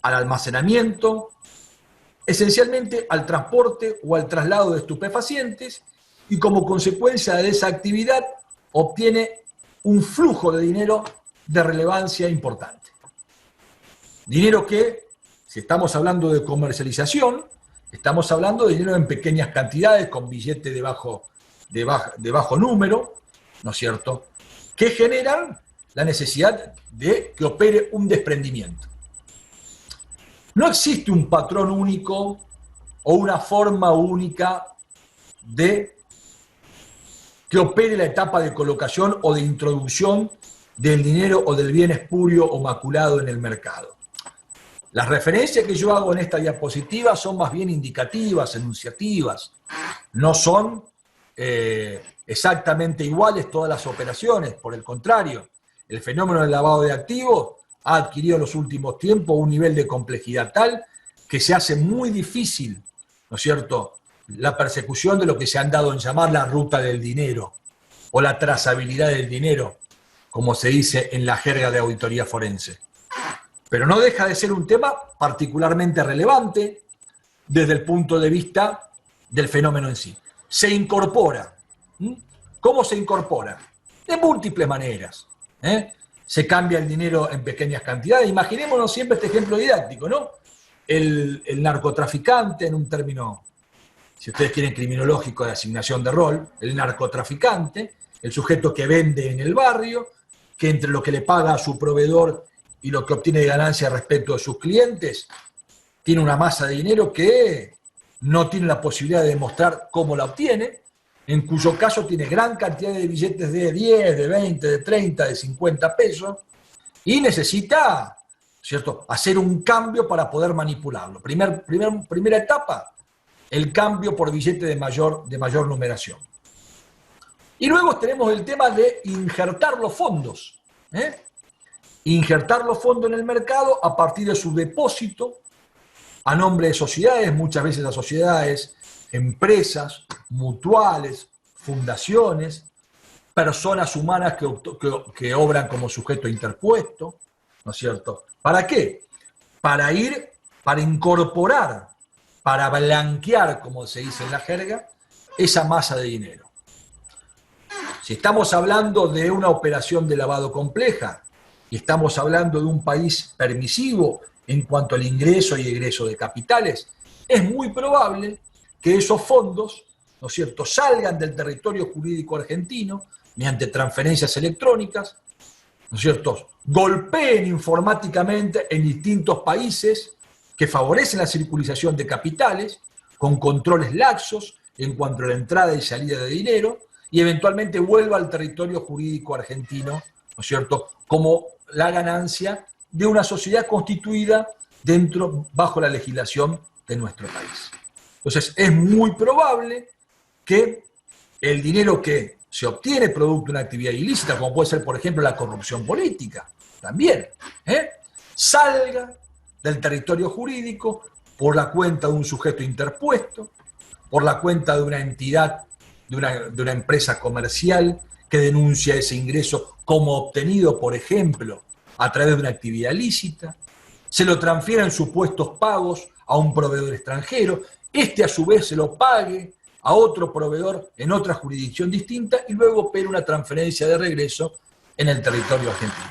al almacenamiento, esencialmente al transporte o al traslado de estupefacientes, y como consecuencia de esa actividad obtiene un flujo de dinero de relevancia importante. Dinero que, si estamos hablando de comercialización, estamos hablando de dinero en pequeñas cantidades, con billetes de bajo número, ¿no es cierto?, que generan la necesidad de que opere un desprendimiento. No existe un patrón único o una forma única de que opere la etapa de colocación o de introducción del dinero o del bien espurio o maculado en el mercado. Las referencias que yo hago en esta diapositiva son más bien indicativas, enunciativas. No son exactamente iguales todas las operaciones. Por el contrario, el fenómeno del lavado de activos ha adquirido en los últimos tiempos un nivel de complejidad tal que se hace muy difícil, ¿no es cierto?, la persecución de lo que se han dado en llamar la ruta del dinero o la trazabilidad del dinero, como se dice en la jerga de auditoría forense. Pero no deja de ser un tema particularmente relevante desde el punto de vista del fenómeno en sí. Se incorpora. ¿Cómo se incorpora? De múltiples maneras. Se cambia el dinero en pequeñas cantidades. Imaginémonos siempre este ejemplo didáctico, ¿no? El narcotraficante, en un término, si ustedes quieren, criminológico de asignación de rol, el narcotraficante, el sujeto que vende en el barrio, que entre lo que le paga a su proveedor y lo que obtiene de ganancia respecto de sus clientes, tiene una masa de dinero que no tiene la posibilidad de demostrar cómo la obtiene, en cuyo caso tiene gran cantidad de billetes de 10, de 20, de 30, de 50 pesos, y necesita, ¿cierto?, hacer un cambio para poder manipularlo. Primera etapa, el cambio por billete de mayor numeración. Y luego tenemos el tema de injertar los fondos. Injertar los fondos en el mercado a partir de su depósito a nombre de sociedades, muchas veces las sociedades, empresas, mutuales, fundaciones, personas humanas que obran como sujeto interpuesto, ¿no es cierto? ¿Para qué? Para incorporar, para blanquear, como se dice en la jerga, esa masa de dinero. Si estamos hablando de una operación de lavado compleja y estamos hablando de un país permisivo en cuanto al ingreso y egreso de capitales, es muy probable que esos fondos, ¿no es cierto?, salgan del territorio jurídico argentino mediante transferencias electrónicas, ¿no es cierto?, golpeen informáticamente en distintos países que favorecen la circulación de capitales, con controles laxos en cuanto a la entrada y salida de dinero, y eventualmente vuelva al territorio jurídico argentino, ¿no es cierto?, como la ganancia de una sociedad constituida bajo la legislación de nuestro país. Entonces, es muy probable que el dinero que se obtiene producto de una actividad ilícita, como puede ser, por ejemplo, la corrupción política, también, salga del territorio jurídico por la cuenta de un sujeto interpuesto, por la cuenta de una entidad, de una empresa comercial que denuncia ese ingreso como obtenido, por ejemplo, a través de una actividad lícita, se lo transfieren supuestos pagos a un proveedor extranjero, este a su vez se lo pague a otro proveedor en otra jurisdicción distinta y luego opera una transferencia de regreso en el territorio argentino.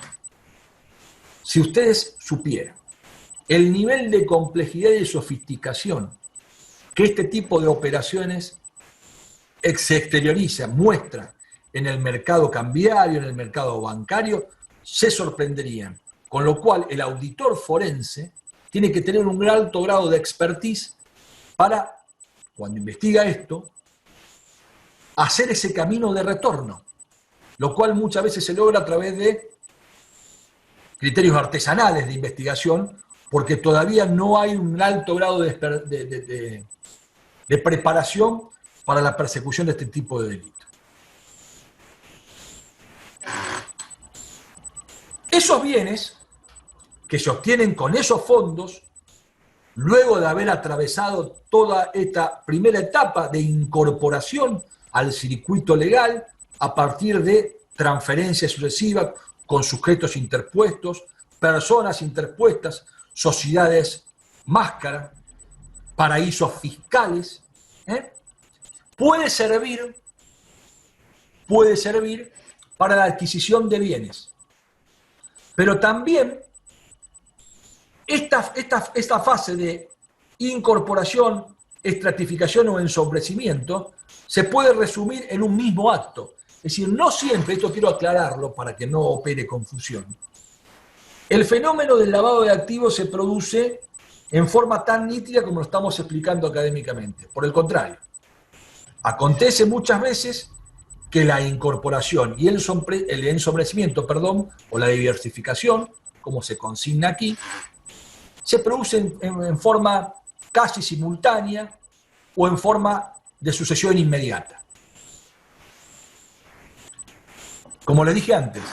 Si ustedes supieran el nivel de complejidad y de sofisticación que este tipo de operaciones se exterioriza, muestra en el mercado cambiario, en el mercado bancario, se sorprenderían. Con lo cual, el auditor forense tiene que tener un alto grado de expertise para, cuando investiga esto, hacer ese camino de retorno, lo cual muchas veces se logra a través de criterios artesanales de investigación, porque todavía no hay un alto grado de preparación para la persecución de este tipo de delitos. Esos bienes que se obtienen con esos fondos, luego de haber atravesado toda esta primera etapa de incorporación al circuito legal a partir de transferencias sucesivas con sujetos interpuestos, personas interpuestas, sociedades máscara, paraísos fiscales, ¿eh? puede servir para la adquisición de bienes. Pero también esta fase de incorporación, estratificación o ensombrecimiento se puede resumir en un mismo acto. Es decir, no siempre, esto quiero aclararlo para que no opere confusión, el fenómeno del lavado de activos se produce en forma tan nítida como lo estamos explicando académicamente. Por el contrario, acontece muchas veces que la incorporación y el ensombrecimiento, o la diversificación, como se consigna aquí, se produce en forma casi simultánea o en forma de sucesión inmediata. Como le dije antes,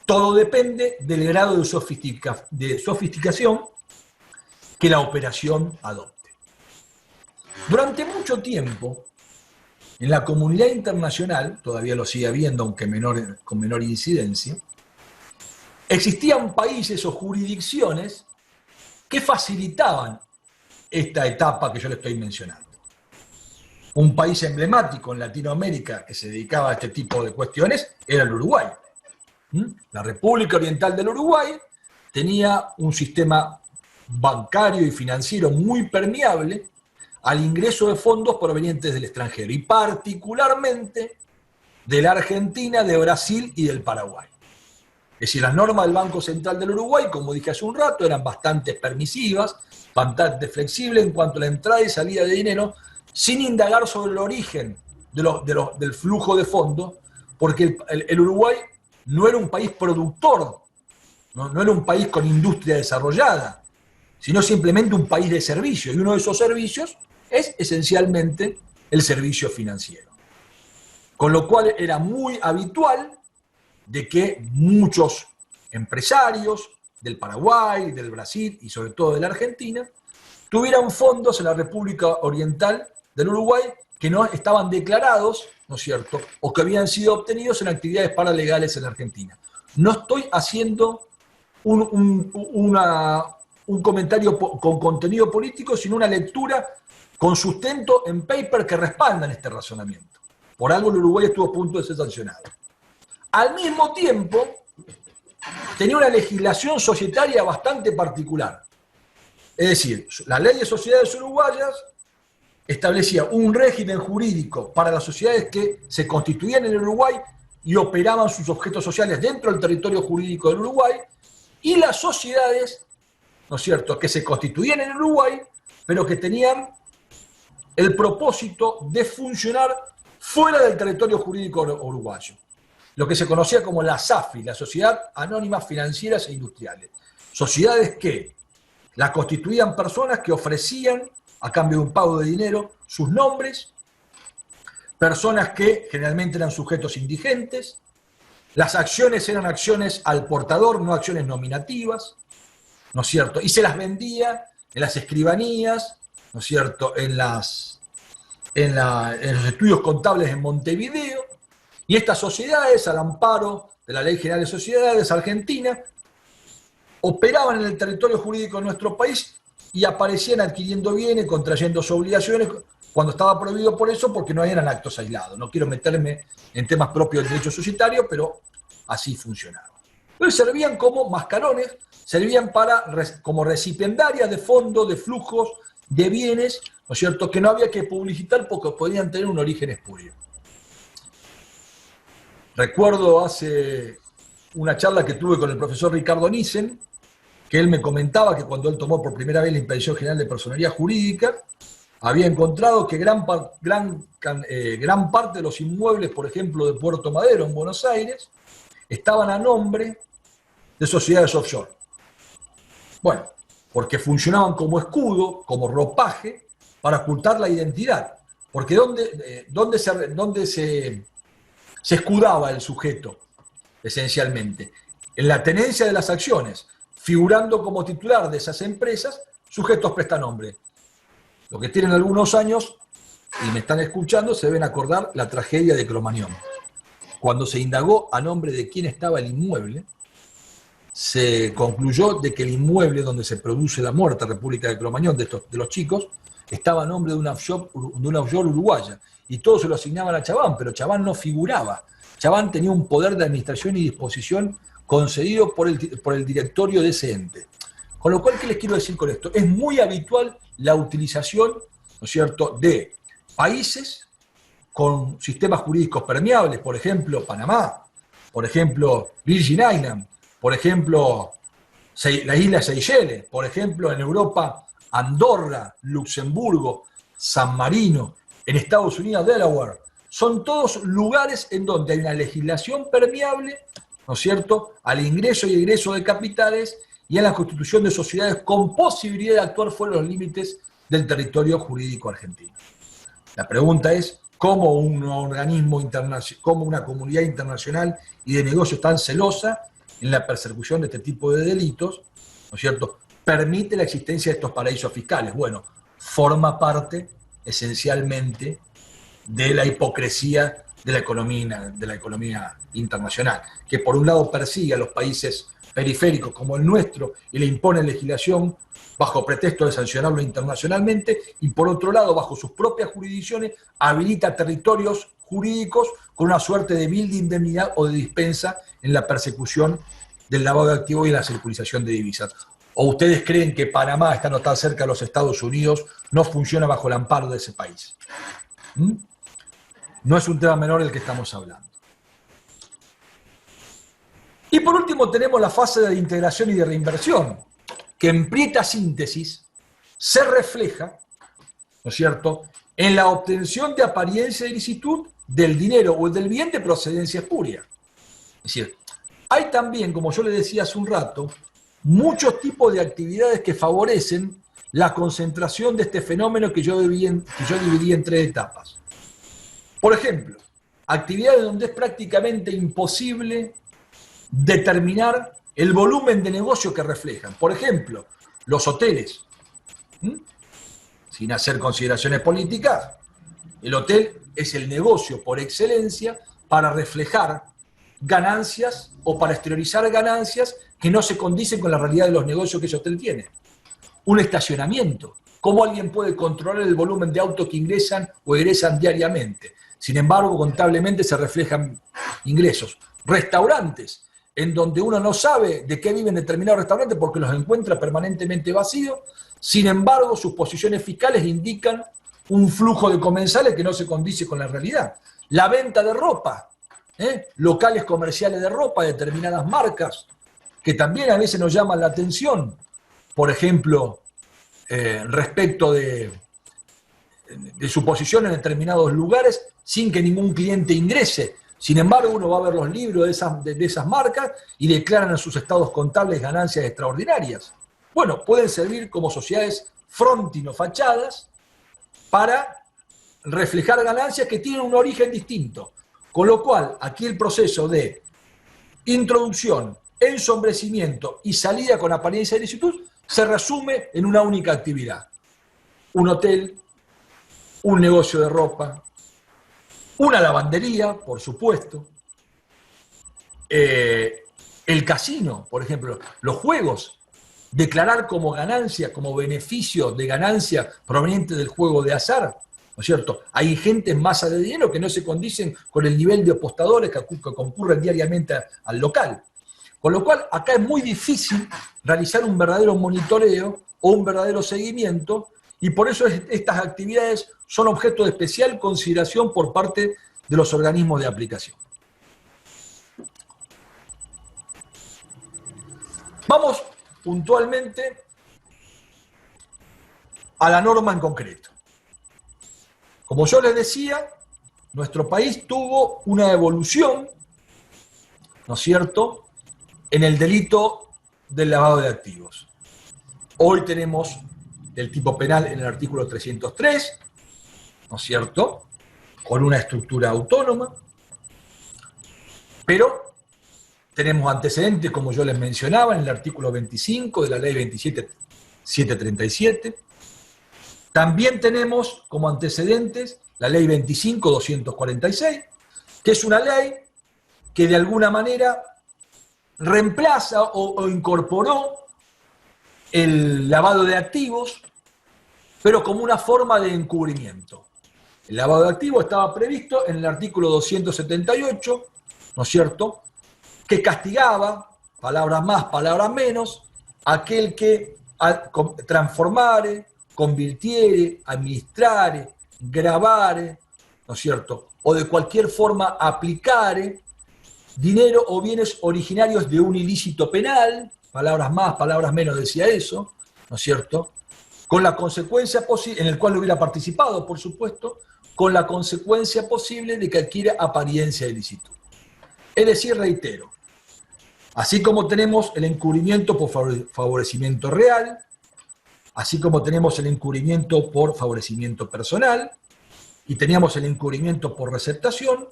todo depende del grado de sofisticación que la operación adopte. Durante mucho tiempo, en la comunidad internacional, todavía lo sigue habiendo, aunque con menor incidencia, existían países o jurisdicciones que facilitaban esta etapa que yo le estoy mencionando. Un país emblemático en Latinoamérica que se dedicaba a este tipo de cuestiones era el Uruguay. La República Oriental del Uruguay tenía un sistema bancario y financiero muy permeable al ingreso de fondos provenientes del extranjero, y particularmente de la Argentina, de Brasil y del Paraguay. Es decir, las normas del Banco Central del Uruguay, como dije hace un rato, eran bastante permisivas, bastante flexibles en cuanto a la entrada y salida de dinero, sin indagar sobre el origen del flujo de fondos, porque el Uruguay no era un país productor, no era un país con industria desarrollada, sino simplemente un país de servicios, y uno de esos servicios es esencialmente el servicio financiero. Con lo cual era muy habitual de que muchos empresarios del Paraguay, del Brasil y sobre todo de la Argentina tuvieran fondos en la República Oriental del Uruguay que no estaban declarados, ¿no es cierto?, o que habían sido obtenidos en actividades paralegales en la Argentina. No estoy haciendo un comentario con contenido político, sino una lectura con sustento en paper que respaldan este razonamiento. Por algo el Uruguay estuvo a punto de ser sancionado. Al mismo tiempo, tenía una legislación societaria bastante particular. Es decir, la ley de sociedades uruguayas establecía un régimen jurídico para las sociedades que se constituían en el Uruguay y operaban sus objetos sociales dentro del territorio jurídico del Uruguay, y las sociedades, ¿no es cierto?, que se constituían en el Uruguay, pero que tenían el propósito de funcionar fuera del territorio jurídico uruguayo. Lo que se conocía como la SAFI, la Sociedad Anónimas Financieras e Industriales. Sociedades que la constituían personas que ofrecían, a cambio de un pago de dinero, sus nombres, personas que generalmente eran sujetos indigentes, las acciones eran acciones al portador, no acciones nominativas, ¿no es cierto? Y se las vendía en las escribanías, ¿no es cierto?, en los estudios contables en Montevideo, y estas sociedades, al amparo de la Ley General de Sociedades Argentina, operaban en el territorio jurídico de nuestro país y aparecían adquiriendo bienes, contrayendo sus obligaciones, cuando estaba prohibido por eso, porque no eran actos aislados. No quiero meterme en temas propios del derecho societario, pero así funcionaba. Entonces servían como mascarones, servían como recipiendarias de fondos, de flujos, de bienes, ¿no es cierto?, que no había que publicitar porque podían tener un origen espurio. Recuerdo hace una charla que tuve con el profesor Ricardo Nissen, que él me comentaba que cuando él tomó por primera vez la Inspección General de Personería Jurídica, había encontrado que gran parte de los inmuebles, por ejemplo, de Puerto Madero, en Buenos Aires, estaban a nombre de sociedades offshore. Bueno, porque funcionaban como escudo, como ropaje, para ocultar la identidad. Porque ¿dónde se escudaba el sujeto, esencialmente? En la tenencia de las acciones, figurando como titular de esas empresas, sujetos prestanombres. Lo que tienen algunos años y me están escuchando, se deben acordar la tragedia de Cromañón. Cuando se indagó a nombre de quién estaba el inmueble, se concluyó de que el inmueble donde se produce la muerte, República de Cromañón, de los chicos, estaba a nombre de una offshore uruguaya. Y todo se lo asignaban a Chabán, pero Chabán no figuraba. Chabán tenía un poder de administración y disposición concedido por el directorio de ese ente. Con lo cual, ¿qué les quiero decir con esto? Es muy habitual la utilización, ¿no es cierto?, de países con sistemas jurídicos permeables, por ejemplo, Panamá, por ejemplo, Virgin Islands, por ejemplo, la isla Seychelles, por ejemplo, en Europa, Andorra, Luxemburgo, San Marino, en Estados Unidos, Delaware. Son todos lugares en donde hay una legislación permeable, ¿no es cierto?, al ingreso y egreso de capitales y a la constitución de sociedades con posibilidad de actuar fuera de los límites del territorio jurídico argentino. La pregunta es, ¿cómo un organismo internacional, cómo una comunidad internacional y de negocios tan celosa en la persecución de este tipo de delitos, ¿no es cierto?, permite la existencia de estos paraísos fiscales? Bueno, forma parte esencialmente de la hipocresía de la economía internacional, que por un lado persigue a los países periféricos como el nuestro y le impone legislación bajo pretexto de sancionarlo internacionalmente, y por otro lado, bajo sus propias jurisdicciones, habilita territorios jurídicos con una suerte de bill de indemnidad o de dispensa en la persecución del lavado de activos y la circulación de divisas. ¿O ustedes creen que Panamá, estando tan cerca de los Estados Unidos, no funciona bajo el amparo de ese país? No es un tema menor el que estamos hablando. Y por último tenemos la fase de integración y de reinversión, que en prieta síntesis se refleja, ¿no es cierto?, en la obtención de apariencia de ilicitud del dinero o del bien de procedencia espuria. Es decir, hay también, como yo les decía hace un rato, muchos tipos de actividades que favorecen la concentración de este fenómeno que yo dividí en tres etapas. Por ejemplo, actividades donde es prácticamente imposible determinar el volumen de negocio que reflejan. Por ejemplo, los hoteles. Sin hacer consideraciones políticas, el hotel es el negocio por excelencia para reflejar ganancias o para exteriorizar ganancias que no se condicen con la realidad de los negocios que ese hotel tiene. Un estacionamiento. ¿Cómo alguien puede controlar el volumen de autos que ingresan o egresan diariamente? Sin embargo, contablemente se reflejan ingresos. Restaurantes, en donde uno no sabe de qué viven determinados restaurantes porque los encuentra permanentemente vacíos. Sin embargo, sus posiciones fiscales indican un flujo de comensales que no se condice con la realidad. La venta de ropa, locales comerciales de ropa, determinadas marcas, que también a veces nos llaman la atención. Por ejemplo, respecto de su posición en determinados lugares sin que ningún cliente ingrese. Sin embargo, uno va a ver los libros de esas marcas y declaran en sus estados contables ganancias extraordinarias. Bueno, pueden servir como sociedades fronting o fachadas para reflejar ganancias que tienen un origen distinto. Con lo cual, aquí el proceso de introducción, ensombrecimiento y salida con apariencia de ilicitud se resume en una única actividad. Un hotel, un negocio de ropa, una lavandería, por supuesto, el casino, por ejemplo, los juegos, declarar como ganancia, como beneficio de ganancia proveniente del juego de azar, ¿no es cierto? Hay ingentes masas de dinero que no se condicen con el nivel de apostadores que concurren diariamente al local. Con lo cual, acá es muy difícil realizar un verdadero monitoreo o un verdadero seguimiento, y por eso estas actividades son objeto de especial consideración por parte de los organismos de aplicación. Vamos puntualmente a la norma en concreto. Como yo les decía, nuestro país tuvo una evolución, ¿no es cierto?, en el delito del lavado de activos. Hoy tenemos el tipo penal en el artículo 303, ¿no es cierto?, con una estructura autónoma, pero tenemos antecedentes, como yo les mencionaba, en el artículo 25 de la ley 27737. También tenemos como antecedentes la ley 25.246, que es una ley que de alguna manera reemplaza o incorporó el lavado de activos, pero como una forma de encubrimiento. El lavado de activos estaba previsto en el artículo 278, ¿no es cierto?, que castigaba, palabras más, palabras menos, aquel que transformare, convirtiere, administrare, gravare, ¿no es cierto?, o de cualquier forma aplicare dinero o bienes originarios de un ilícito penal, palabras más, palabras menos decía eso, ¿no es cierto?, con la consecuencia posible, en el cual no hubiera participado, por supuesto, con la consecuencia posible de que adquiera apariencia de ilicitud. Es decir, reitero, así como tenemos el encubrimiento por favorecimiento real, así como tenemos el encubrimiento por favorecimiento personal, y teníamos el encubrimiento por receptación,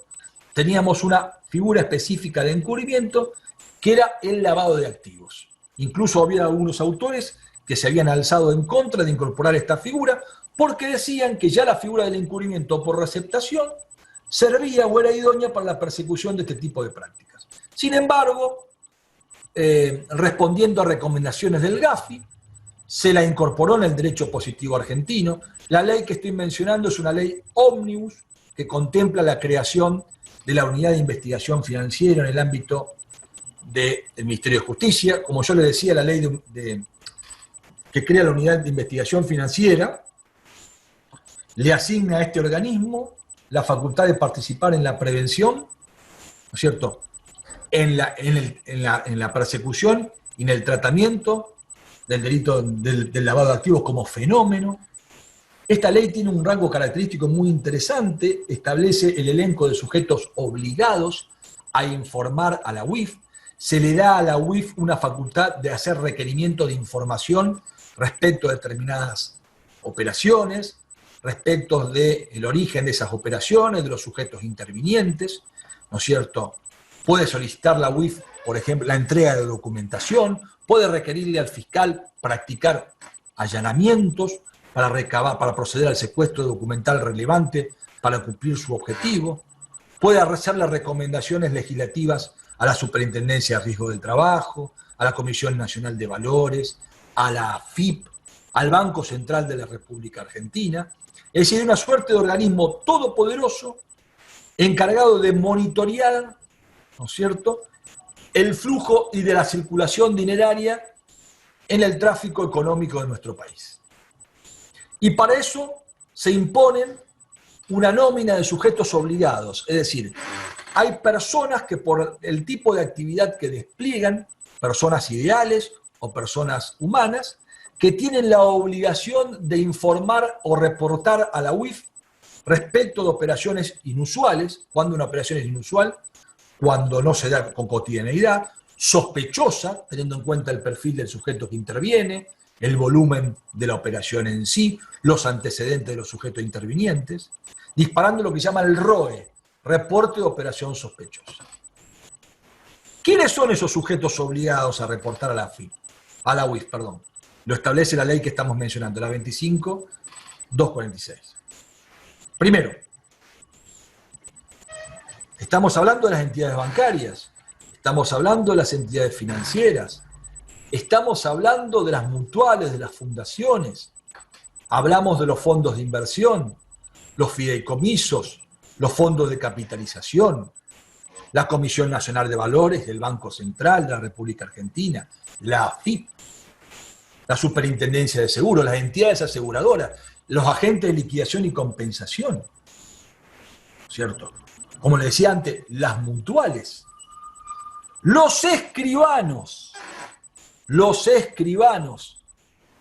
teníamos una figura específica de encubrimiento que era el lavado de activos. Incluso había algunos autores que se habían alzado en contra de incorporar esta figura porque decían que ya la figura del encubrimiento por receptación servía o era idónea para la persecución de este tipo de prácticas. Sin embargo, respondiendo a recomendaciones del GAFI, se la incorporó en el derecho positivo argentino. La ley que estoy mencionando es una ley ómnibus que contempla la creación de la unidad de investigación financiera en el ámbito del Ministerio de Justicia. Como yo les decía, la ley que crea la unidad de investigación financiera le asigna a este organismo la facultad de participar en la prevención, ¿no es cierto?, en la persecución y en el tratamiento del delito del lavado de activos como fenómeno. Esta ley tiene un rango característico muy interesante, establece el elenco de sujetos obligados a informar a la UIF, se le da a la UIF una facultad de hacer requerimiento de información respecto a determinadas operaciones, respecto del origen de esas operaciones, de los sujetos intervinientes, ¿no es cierto? Puede solicitar la UIF, por ejemplo, la entrega de documentación, puede requerirle al fiscal practicar allanamientos para proceder al secuestro documental relevante para cumplir su objetivo, puede hacerle recomendaciones legislativas a la Superintendencia de Riesgo del Trabajo, a la Comisión Nacional de Valores, a la AFIP, al Banco Central de la República Argentina, es decir, una suerte de organismo todopoderoso encargado de monitorear, ¿no es cierto?, el flujo y de la circulación dineraria en el tráfico económico de nuestro país. Y para eso se imponen una nómina de sujetos obligados, es decir, hay personas que por el tipo de actividad que despliegan, personas ideales o personas humanas, que tienen la obligación de informar o reportar a la UIF respecto de operaciones inusuales. Cuando una operación es inusual, cuando no se da con cotidianeidad, sospechosa, teniendo en cuenta el perfil del sujeto que interviene, el volumen de la operación en sí, los antecedentes de los sujetos intervinientes, disparando lo que se llama el ROE, reporte de operación sospechosa. ¿Quiénes son esos sujetos obligados a reportar a la UIF? Lo establece la ley que estamos mencionando, la 25.246. Primero, estamos hablando de las entidades bancarias, estamos hablando de las entidades financieras, estamos hablando de las mutuales, de las fundaciones, hablamos de los fondos de inversión, los fideicomisos, los fondos de capitalización, la Comisión Nacional de Valores del Banco Central de la República Argentina, la AFIP, la Superintendencia de Seguros, las entidades aseguradoras, los agentes de liquidación y compensación, ¿cierto? Como les decía antes, las mutuales, los escribanos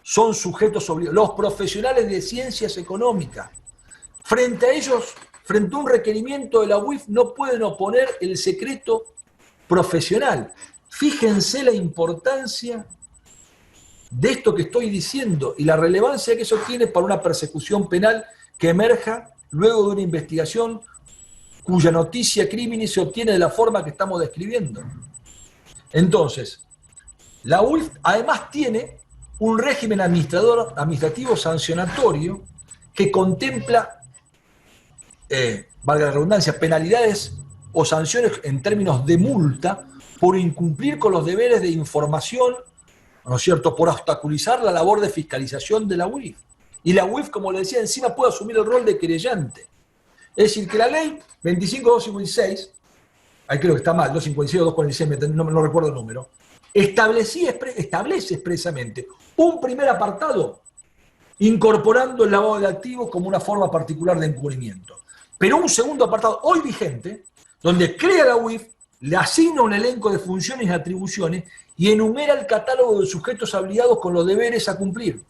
son sujetos obligados, los profesionales de ciencias económicas. Frente a ellos, frente a un requerimiento de la UIF, no pueden oponer el secreto profesional. Fíjense la importancia de esto que estoy diciendo y la relevancia que eso tiene para una persecución penal que emerja luego de una investigación cuya noticia crímenes se obtiene de la forma que estamos describiendo. Entonces, la UIF además tiene un régimen administrativo sancionatorio que contempla valga la redundancia, penalidades o sanciones en términos de multa por incumplir con los deberes de información, ¿no es cierto?, por obstaculizar la labor de fiscalización de la UIF. Y la UIF, como le decía, encima puede asumir el rol de querellante. Es decir, que la ley 25.256, ahí creo que está mal, 256 o 246, no recuerdo el número, establece expresamente un primer apartado incorporando el lavado de activos como una forma particular de encubrimiento. Pero un segundo apartado, hoy vigente, donde crea la UIF, le asigna un elenco de funciones y atribuciones y enumera el catálogo de sujetos obligados con los deberes a cumplir.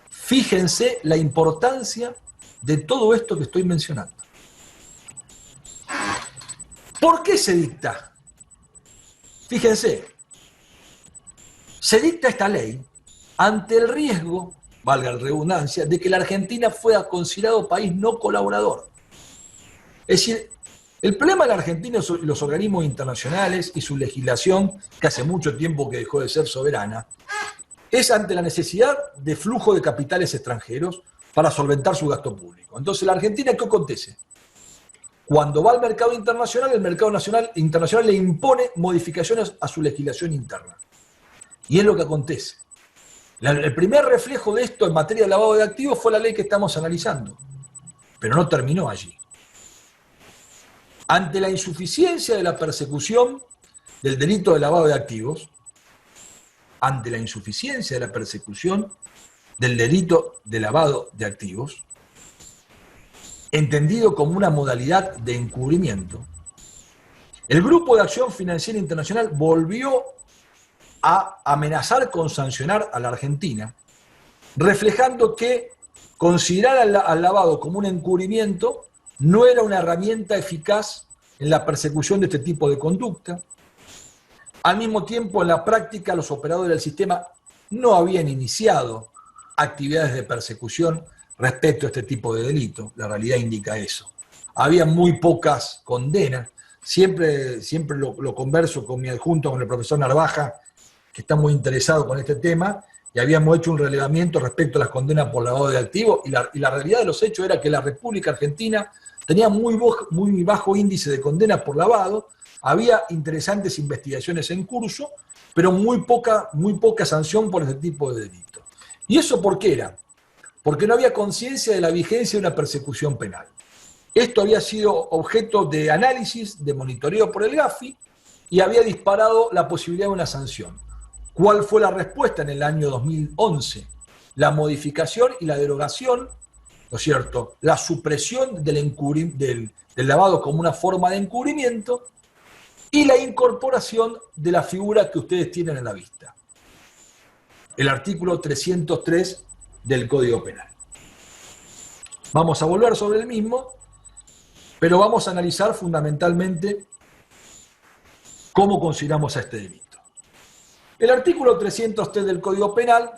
Fíjense la importancia de todo esto que estoy mencionando. ¿Por qué se dicta? Fíjense, se dicta esta ley ante el riesgo, valga la redundancia, de que la Argentina fuera considerado país no colaborador. Es decir, el problema de la Argentina y los organismos internacionales y su legislación, que hace mucho tiempo que dejó de ser soberana, es ante la necesidad de flujo de capitales extranjeros para solventar su gasto público. Entonces, la Argentina, ¿qué acontece? Cuando va al mercado internacional, el mercado internacional le impone modificaciones a su legislación interna. Y es lo que acontece. El primer reflejo de esto en materia de lavado de activos fue la ley que estamos analizando, pero no terminó allí. Ante la insuficiencia de la persecución del delito de lavado de activos, ante la insuficiencia de la persecución del delito de lavado de activos, entendido como una modalidad de encubrimiento, el Grupo de Acción Financiera Internacional volvió a amenazar con sancionar a la Argentina, reflejando que considerar al lavado como un encubrimiento no era una herramienta eficaz en la persecución de este tipo de conducta. Al mismo tiempo, en la práctica, los operadores del sistema no habían iniciado actividades de persecución respecto a este tipo de delito. La realidad indica eso. Había muy pocas condenas. Siempre lo converso con mi adjunto, con el profesor Narvaja, que está muy interesado con este tema, y habíamos hecho un relevamiento respecto a las condenas por lavado de activos, y la realidad de los hechos era que la República Argentina tenía muy bajo índice de condenas por lavado, había interesantes investigaciones en curso, pero muy poca sanción por este tipo de delitos. ¿Y eso por qué era? Porque no había conciencia de la vigencia de una persecución penal. Esto había sido objeto de análisis, de monitoreo por el GAFI, y había disparado la posibilidad de una sanción. ¿Cuál fue la respuesta en el año 2011? La modificación y la derogación, ¿no es cierto?, la supresión del lavado como una forma de encubrimiento y la incorporación de la figura que ustedes tienen en la vista. El artículo 303 del Código Penal. Vamos a volver sobre el mismo, pero vamos a analizar fundamentalmente cómo consideramos a este delito. El artículo 303 del Código Penal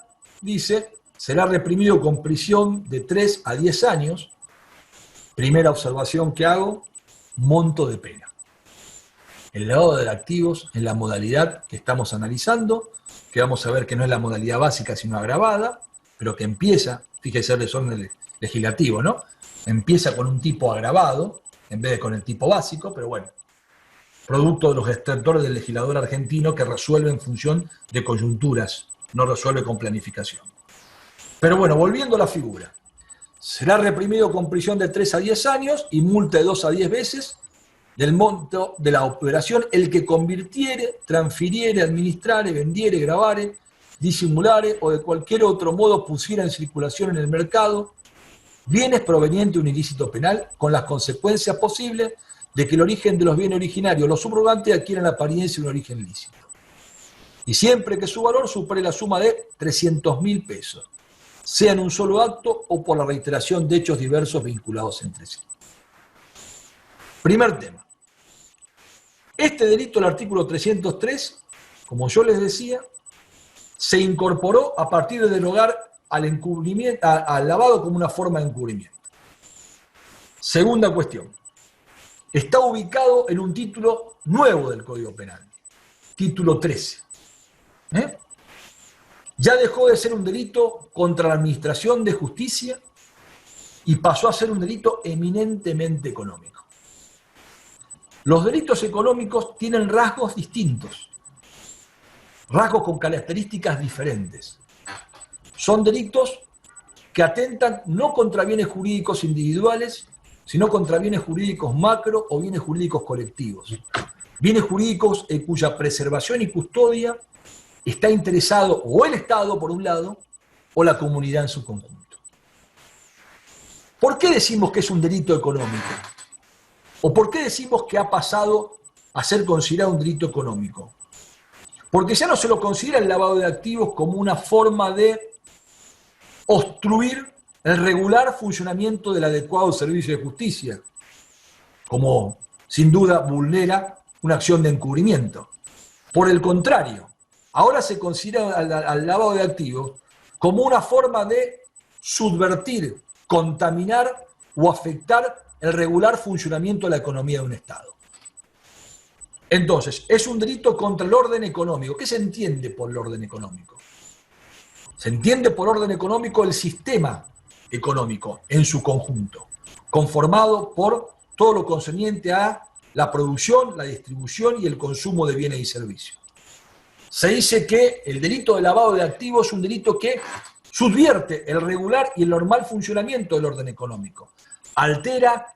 dice: será reprimido con prisión de 3 a 10 años. Primera observación que hago, monto de pena. El lavado de activos en la modalidad que estamos analizando, que vamos a ver que no es la modalidad básica sino agravada, pero que empieza, fíjese el desorden legislativo, ¿no? Empieza con un tipo agravado, en vez de con el tipo básico, pero bueno, producto de los extractores del legislador argentino que resuelve en función de coyunturas, no resuelve con planificación. Pero bueno, volviendo a la figura. Será reprimido con prisión de 3 a 10 años y multa de 2 a 10 veces del monto de la operación el que convirtiere, transfiriere, administrare, vendiere, gravare, disimulare o de cualquier otro modo pusiera en circulación en el mercado bienes provenientes de un ilícito penal con las consecuencias posibles de que el origen de los bienes originarios, los subrogantes, adquieran la apariencia de un origen ilícito. Y siempre que su valor supere la suma de 300.000 pesos, sea en un solo acto o por la reiteración de hechos diversos vinculados entre sí. Primer tema. Este delito, el artículo 303, como yo les decía, se incorporó a partir de derogar al lavado como una forma de encubrimiento. Segunda cuestión. Está ubicado en un título nuevo del Código Penal, título 13. Ya dejó de ser un delito contra la administración de justicia y pasó a ser un delito eminentemente económico. Los delitos económicos tienen rasgos distintos, rasgos con características diferentes. Son delitos que atentan no contra bienes jurídicos individuales, sino contra bienes jurídicos macro o bienes jurídicos colectivos. Bienes jurídicos en cuya preservación y custodia está interesado o el Estado, por un lado, o la comunidad en su conjunto. ¿Por qué decimos que es un delito económico? ¿O por qué decimos que ha pasado a ser considerado un delito económico? Porque ya no se lo considera el lavado de activos como una forma de obstruir el regular funcionamiento del adecuado servicio de justicia, como sin duda vulnera una acción de encubrimiento. Por el contrario, ahora se considera al lavado de activos como una forma de subvertir, contaminar o afectar el regular funcionamiento de la economía de un Estado. Entonces, es un delito contra el orden económico. ¿Qué se entiende por el orden económico? Se entiende por orden económico el sistema económico en su conjunto, conformado por todo lo concerniente a la producción, la distribución y el consumo de bienes y servicios. Se dice que el delito de lavado de activos es un delito que subvierte el regular y el normal funcionamiento del orden económico, altera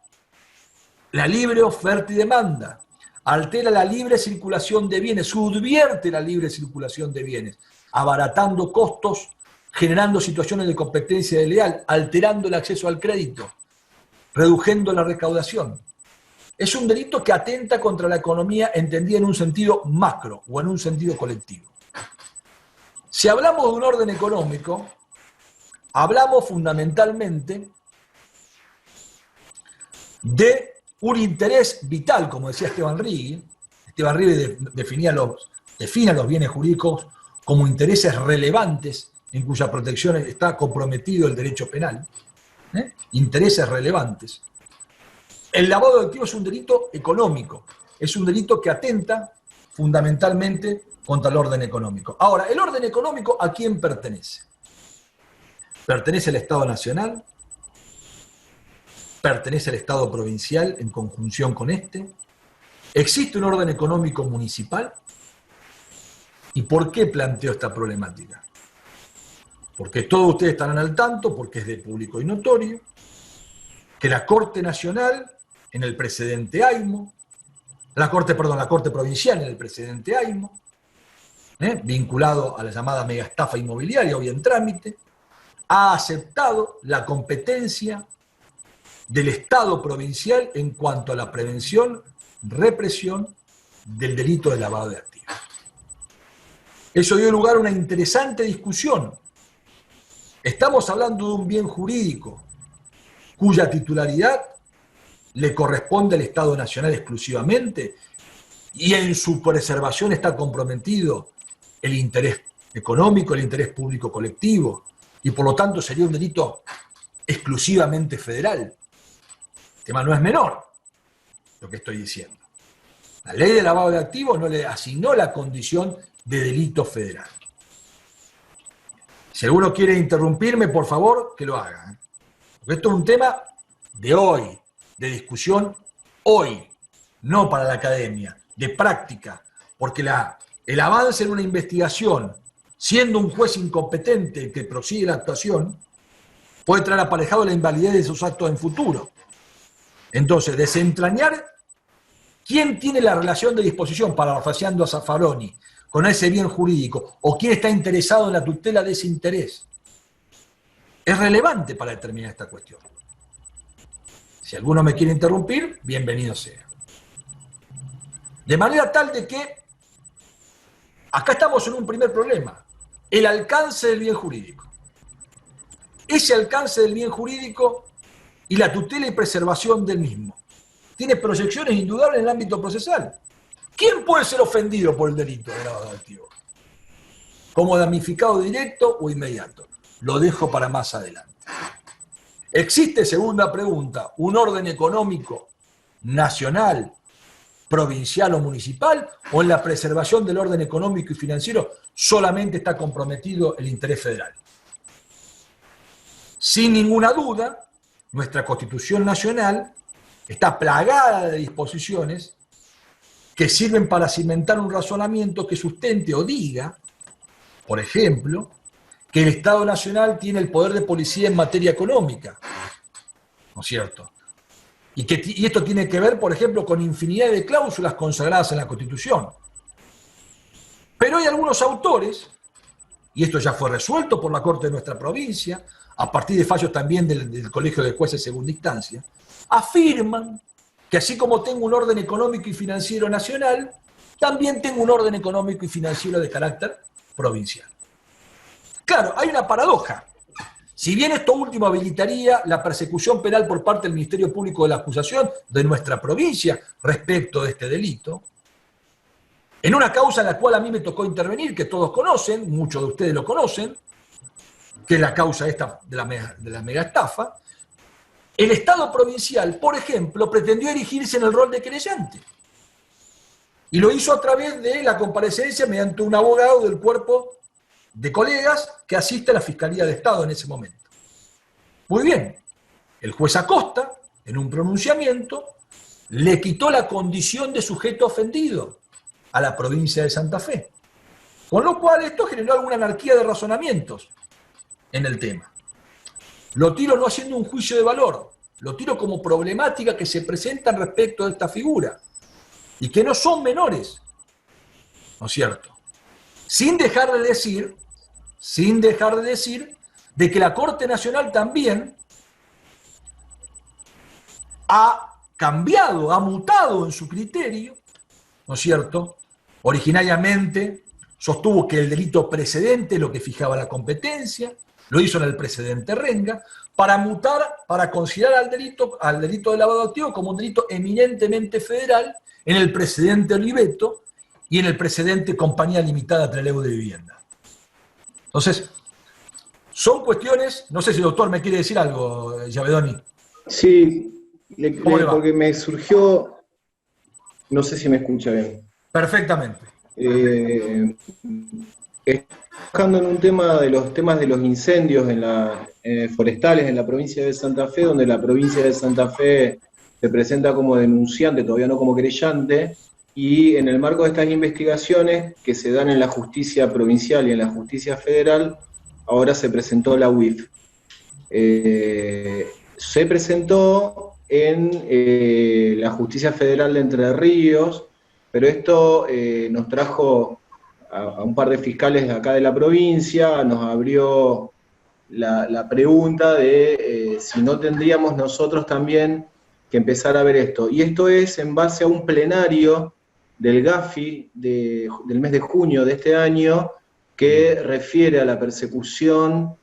la libre oferta y demanda, altera la libre circulación de bienes, subvierte la libre circulación de bienes, abaratando costos, generando situaciones de competencia desleal, alterando el acceso al crédito, reduciendo la recaudación. Es un delito que atenta contra la economía entendida en un sentido macro o en un sentido colectivo. Si hablamos de un orden económico, hablamos fundamentalmente de un interés vital, como decía Esteban Righi. Esteban Righi define los bienes jurídicos como intereses relevantes en cuya protección está comprometido el derecho penal. Intereses relevantes. El lavado de activos es un delito económico, es un delito que atenta fundamentalmente contra el orden económico. Ahora, ¿el orden económico a quién pertenece? ¿Pertenece al Estado Nacional? ¿Pertenece al Estado provincial en conjunción con este? ¿Existe un orden económico municipal? ¿Y por qué planteo esta problemática? Porque todos ustedes estarán al tanto, porque es de público y notorio, que la Corte Nacional, en el precedente Aymo, la Corte Provincial en el precedente Aymo, vinculado a la llamada megaestafa inmobiliaria hoy en trámite, ha aceptado la competencia del Estado provincial en cuanto a la prevención, represión del delito de lavado de activos. Eso dio lugar a una interesante discusión. Estamos hablando de un bien jurídico cuya titularidad le corresponde al Estado Nacional exclusivamente y en su preservación está comprometido el interés económico, el interés público colectivo, y por lo tanto sería un delito exclusivamente federal. El tema no es menor, lo que estoy diciendo. La ley de lavado de activos no le asignó la condición de delito federal. Si alguno quiere interrumpirme, por favor, que lo haga. Porque esto es un tema de hoy, de discusión hoy, no para la academia, de práctica, porque el avance en una investigación, siendo un juez incompetente que prosigue la actuación, puede traer aparejado la invalidez de sus actos en futuro. Entonces, desentrañar quién tiene la relación de disposición, parafraseando a Zaffaroni, con ese bien jurídico, o quién está interesado en la tutela de ese interés, es relevante para determinar esta cuestión. Si alguno me quiere interrumpir, bienvenido sea. De manera tal de que acá estamos en un primer problema, el alcance del bien jurídico. Ese alcance del bien jurídico y la tutela y preservación del mismo tiene proyecciones indudables en el ámbito procesal. ¿Quién puede ser ofendido por el delito de lavado de activos? ¿Como damnificado directo o inmediato? Lo dejo para más adelante. ¿Existe, segunda pregunta, un orden económico nacional, provincial o municipal? ¿O en la preservación del orden económico y financiero solamente está comprometido el interés federal? Sin ninguna duda, nuestra Constitución Nacional está plagada de disposiciones que sirven para cimentar un razonamiento que sustente o diga, por ejemplo, que el Estado Nacional tiene el poder de policía en materia económica, ¿no es cierto? Y esto tiene que ver, por ejemplo, con infinidad de cláusulas consagradas en la Constitución. Pero hay algunos autores, y esto ya fue resuelto por la Corte de nuestra provincia, a partir de fallos también del Colegio de Jueces de Segunda Instancia, afirman que así como tengo un orden económico y financiero nacional, también tengo un orden económico y financiero de carácter provincial. Claro, hay una paradoja. Si bien esto último habilitaría la persecución penal por parte del Ministerio Público de la Acusación de nuestra provincia respecto de este delito, en una causa en la cual a mí me tocó intervenir, que todos conocen, muchos de ustedes lo conocen, que es la causa esta de la mega estafa, el Estado provincial, por ejemplo, pretendió erigirse en el rol de querellante. Y lo hizo a través de la comparecencia mediante un abogado del cuerpo de colegas que asiste a la Fiscalía de Estado en ese momento. Muy bien, el juez Acosta, en un pronunciamiento, le quitó la condición de sujeto ofendido a la provincia de Santa Fe. Con lo cual esto generó alguna anarquía de razonamientos en el tema. Lo tiro no haciendo un juicio de valor, lo tiro como problemática que se presentan respecto de esta figura y que no son menores, ¿no es cierto? Sin dejar de decir de que la Corte Nacional también ha cambiado, ha mutado en su criterio, ¿no es cierto? Originariamente sostuvo que el delito precedente es lo que fijaba la competencia, lo hizo en el precedente Renga, para mutar, para considerar al delito de lavado de activos como un delito eminentemente federal en el precedente Oliveto y en el precedente Compañía Limitada Trelew de Vivienda. Entonces, son cuestiones, no sé si el doctor me quiere decir algo, Yavedoni. Sí, porque me surgió, no sé si me escucha bien. Perfectamente. Buscando en un tema de los temas de los incendios forestales en la provincia de Santa Fe, donde la provincia de Santa Fe se presenta como denunciante, todavía no como querellante, y en el marco de estas investigaciones que se dan en la justicia provincial y en la justicia federal, ahora se presentó la UIF. Se presentó en la justicia federal de Entre Ríos, pero esto nos trajo a un par de fiscales de acá de la provincia, nos abrió la pregunta de si no tendríamos nosotros también que empezar a ver esto. Y esto es en base a un plenario del GAFI del mes de junio de este año que refiere a la persecución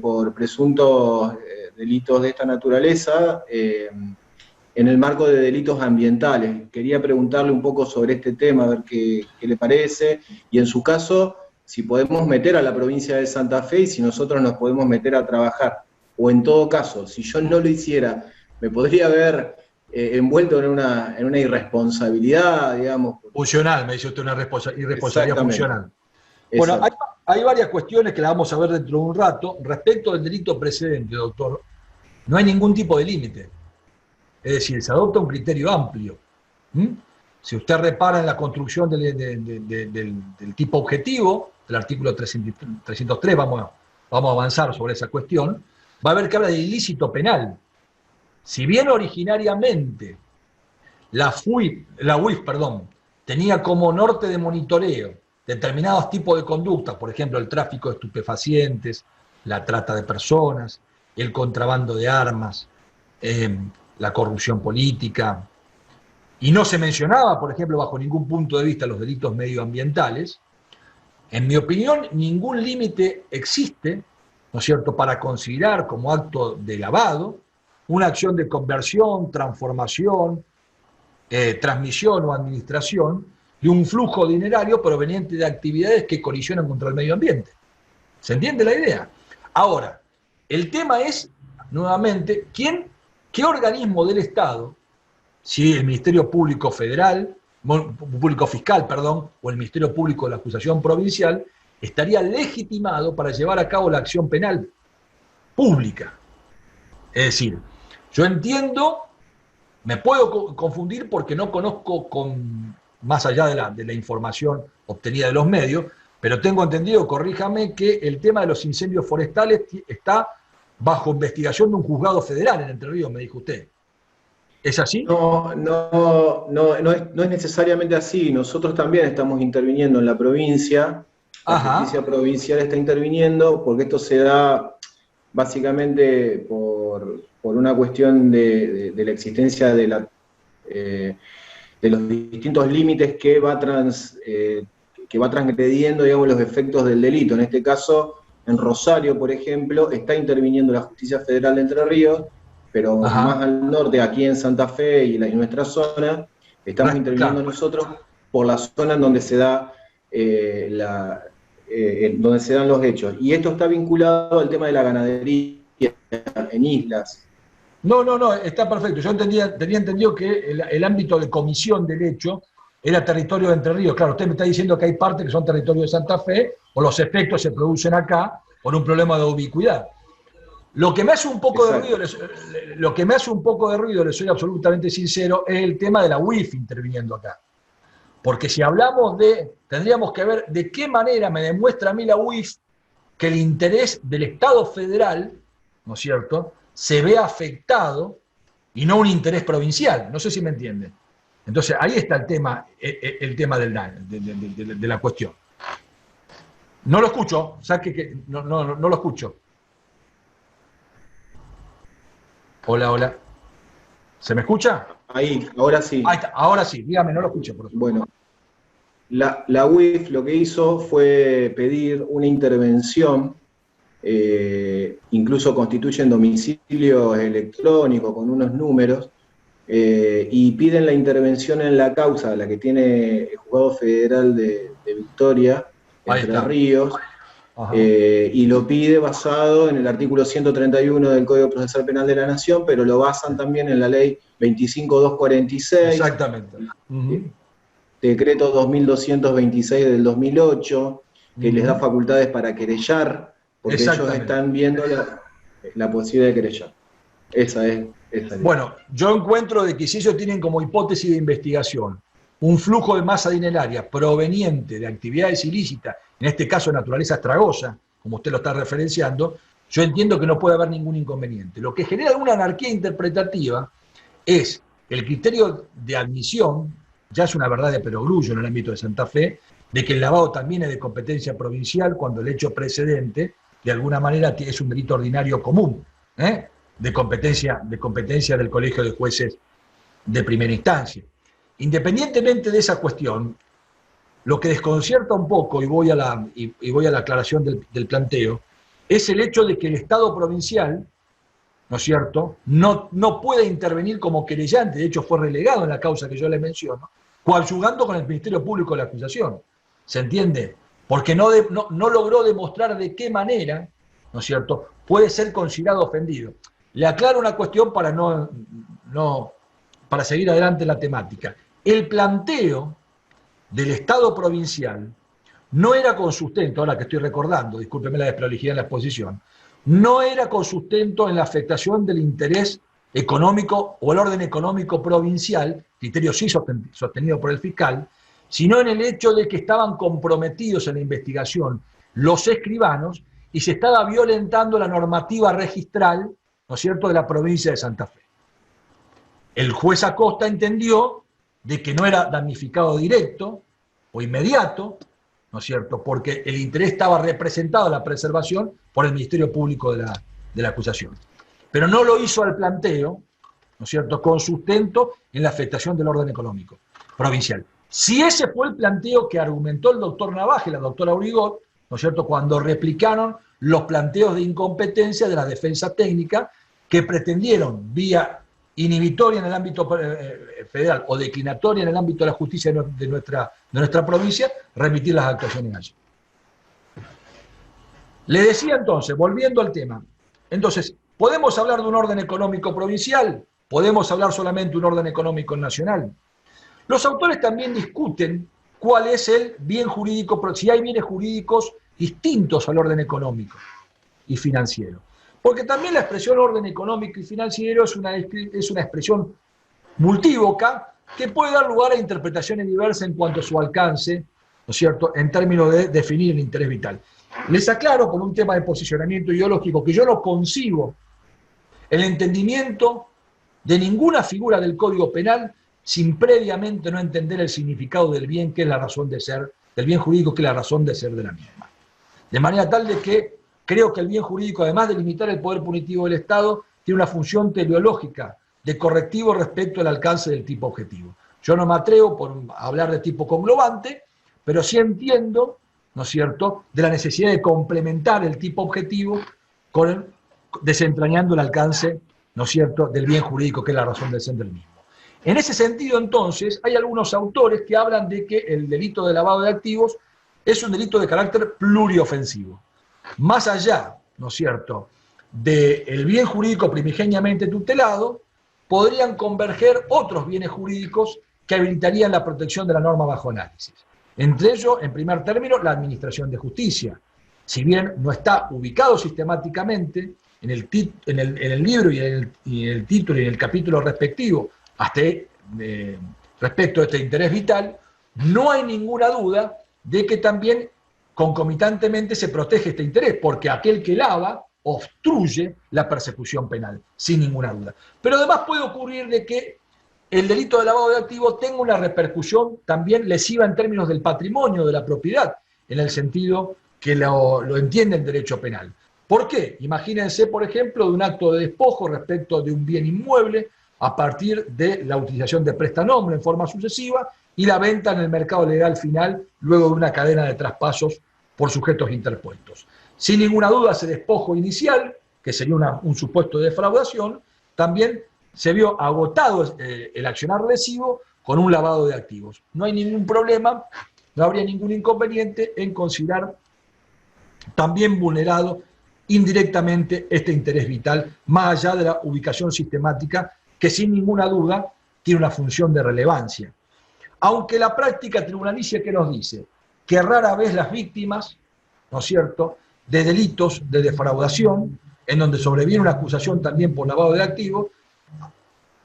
por presuntos delitos de esta naturaleza en el marco de delitos ambientales. Quería preguntarle un poco sobre este tema, a ver qué le parece, y en su caso, si podemos meter a la provincia de Santa Fe y si nosotros nos podemos meter a trabajar. O en todo caso, si yo no lo hiciera, me podría haber envuelto en una irresponsabilidad, digamos. Funcional, me dice usted, una irresponsabilidad funcional. Bueno, hay varias cuestiones que las vamos a ver dentro de un rato. Respecto del delito precedente, doctor, no hay ningún tipo de límite. Es decir, se adopta un criterio amplio. Si usted repara en la construcción del tipo objetivo, del artículo 303, vamos a avanzar sobre esa cuestión, va a ver que habla de ilícito penal. Si bien originariamente la UIF, tenía como norte de monitoreo determinados tipos de conductas, por ejemplo, el tráfico de estupefacientes, la trata de personas, el contrabando de armas, la corrupción política, y no se mencionaba, por ejemplo, bajo ningún punto de vista los delitos medioambientales, en mi opinión, ningún límite existe, ¿no es cierto?, para considerar como acto de lavado una acción de conversión, transformación, transmisión o administración de un flujo dinerario proveniente de actividades que colisionan contra el medio ambiente. ¿Se entiende la idea? Ahora, el tema es, nuevamente, ¿qué organismo del Estado, si el Ministerio Público Federal, Público Fiscal, o el Ministerio Público de la Acusación Provincial, estaría legitimado para llevar a cabo la acción penal pública? Es decir, yo entiendo, me puedo confundir porque no conozco más allá de la información obtenida de los medios, pero tengo entendido, corríjame, que el tema de los incendios forestales está bajo investigación de un juzgado federal en Entre Ríos, me dijo usted. ¿Es así? No es necesariamente así. Nosotros también estamos interviniendo en la provincia. La justicia provincial está interviniendo porque esto se da básicamente por una cuestión de la existencia de los distintos límites que va transgrediendo, digamos, los efectos del delito. En este caso, en Rosario, por ejemplo, está interviniendo la Justicia Federal de Entre Ríos, pero más al norte, aquí en Santa Fe y en nuestra zona, estamos interviniendo nosotros por la zona en donde se da donde se dan los hechos. Y esto está vinculado al tema de la ganadería en islas. No, está perfecto. Yo tenía entendido que el ámbito de comisión del hecho era territorio de Entre Ríos. Claro, usted me está diciendo que hay partes que son territorio de Santa Fe, o los efectos se producen acá por un problema de ubicuidad. Lo que me hace un poco de ruido, le soy absolutamente sincero, es el tema de la UIF interviniendo acá. Porque si hablamos tendríamos que ver de qué manera me demuestra a mí la UIF que el interés del Estado federal, ¿no es cierto?, se ve afectado y no un interés provincial. No sé si me entienden. Entonces, ahí está el tema de la cuestión. No lo escucho, no lo escucho. Hola. ¿Se me escucha? Ahí, ahora sí. Ahí está, ahora sí, dígame, no lo escucho, por favor. Bueno, la UIF lo que hizo fue pedir una intervención, incluso constituyen domicilios electrónicos con unos números, y piden la intervención en la causa, la que tiene el Juzgado Federal de Victoria, Entre Ríos, y lo pide basado en el artículo 131 del Código Procesal Penal de la Nación, pero lo basan también en la ley 25246. Exactamente. Decreto 2226 del 2008, que les da facultades para querellar, porque ellos están viendo la posibilidad de querellar. Esa es. Bueno, yo encuentro de que si ellos tienen como hipótesis de investigación un flujo de masa dineraria proveniente de actividades ilícitas, en este caso de naturaleza estragosa, como usted lo está referenciando, yo entiendo que no puede haber ningún inconveniente. Lo que genera una anarquía interpretativa es el criterio de admisión, ya es una verdad de perogrullo en el ámbito de Santa Fe, de que el lavado también es de competencia provincial cuando el hecho precedente, de alguna manera, es un delito ordinario común, de competencia del Colegio de Jueces de Primera Instancia. Independientemente de esa cuestión, lo que desconcierta un poco, y voy a la aclaración del planteo, es el hecho de que el Estado provincial, ¿no es cierto?, no puede intervenir como querellante, de hecho fue relegado en la causa que yo le menciono, coadyuvando con el Ministerio Público de la acusación. ¿Se entiende? Porque no logró demostrar de qué manera, ¿no es cierto?, puede ser considerado ofendido. Le aclaro una cuestión para para seguir adelante en la temática. El planteo del Estado provincial no era con sustento, ahora que estoy recordando, discúlpeme la desprolijidad en la exposición, no era con sustento en la afectación del interés económico o el orden económico provincial, criterio sí sostenido por el fiscal, sino en el hecho de que estaban comprometidos en la investigación los escribanos y se estaba violentando la normativa registral, ¿no es cierto?, de la provincia de Santa Fe. El juez Acosta entendió de que no era damnificado directo o inmediato, ¿no es cierto?, porque el interés estaba representado en la preservación por el Ministerio Público de la acusación. Pero no lo hizo al planteo, ¿no es cierto?, con sustento en la afectación del orden económico provincial. Si ese fue el planteo que argumentó el doctor Navaja y la doctora Urigot, ¿no es cierto?, cuando replicaron los planteos de incompetencia de la defensa técnica que pretendieron, vía inhibitoria en el ámbito federal o declinatoria en el ámbito de la justicia de nuestra provincia, remitir las actuaciones allí. Le decía entonces, volviendo al tema, entonces, ¿podemos hablar de un orden económico provincial? ¿Podemos hablar solamente de un orden económico nacional? Los autores también discuten cuál es el bien jurídico, si hay bienes jurídicos distintos al orden económico y financiero. Porque también la expresión orden económico y financiero es una expresión multívoca que puede dar lugar a interpretaciones diversas en cuanto a su alcance, ¿no es cierto?, en términos de definir el interés vital. Les aclaro, por un tema de posicionamiento ideológico, que yo no concibo el entendimiento de ninguna figura del Código Penal sin previamente no entender el significado del bien, que es la razón de ser, del bien jurídico, que es la razón de ser de la misma. De manera tal de que creo que el bien jurídico, además de limitar el poder punitivo del Estado, tiene una función teleológica de correctivo respecto al alcance del tipo objetivo. Yo no me atrevo por hablar de tipo conglobante, pero sí entiendo, ¿no es cierto?, de la necesidad de complementar el tipo objetivo desentrañando el alcance, ¿no es cierto?, del bien jurídico, que es la razón de ser del mismo. En ese sentido, entonces, hay algunos autores que hablan de que el delito de lavado de activos es un delito de carácter pluriofensivo. Más allá, ¿no es cierto?, del bien jurídico primigeniamente tutelado, podrían converger otros bienes jurídicos que habilitarían la protección de la norma bajo análisis. Entre ellos, en primer término, la administración de justicia. Si bien no está ubicado sistemáticamente en el libro y en el título y en el capítulo respectivo respecto a este interés vital, no hay ninguna duda de que también concomitantemente se protege este interés, porque aquel que lava obstruye la persecución penal, sin ninguna duda. Pero además puede ocurrir de que el delito de lavado de activos tenga una repercusión también lesiva en términos del patrimonio, de la propiedad, en el sentido que lo entiende el derecho penal. ¿Por qué? Imagínense, por ejemplo, de un acto de despojo respecto de un bien inmueble a partir de la utilización de prestanombre en forma sucesiva y la venta en el mercado legal final luego de una cadena de traspasos por sujetos interpuestos. Sin ninguna duda, ese despojo inicial, que sería un supuesto de defraudación, también se vio agotado el accionar lesivo con un lavado de activos. No hay ningún problema, no habría ningún inconveniente en considerar también vulnerado indirectamente este interés vital, más allá de la ubicación sistemática, que sin ninguna duda tiene una función de relevancia. Aunque la práctica tribunalicia, ¿qué nos dice? Que rara vez las víctimas, ¿no es cierto?, de delitos de defraudación, en donde sobreviene una acusación también por lavado de activos,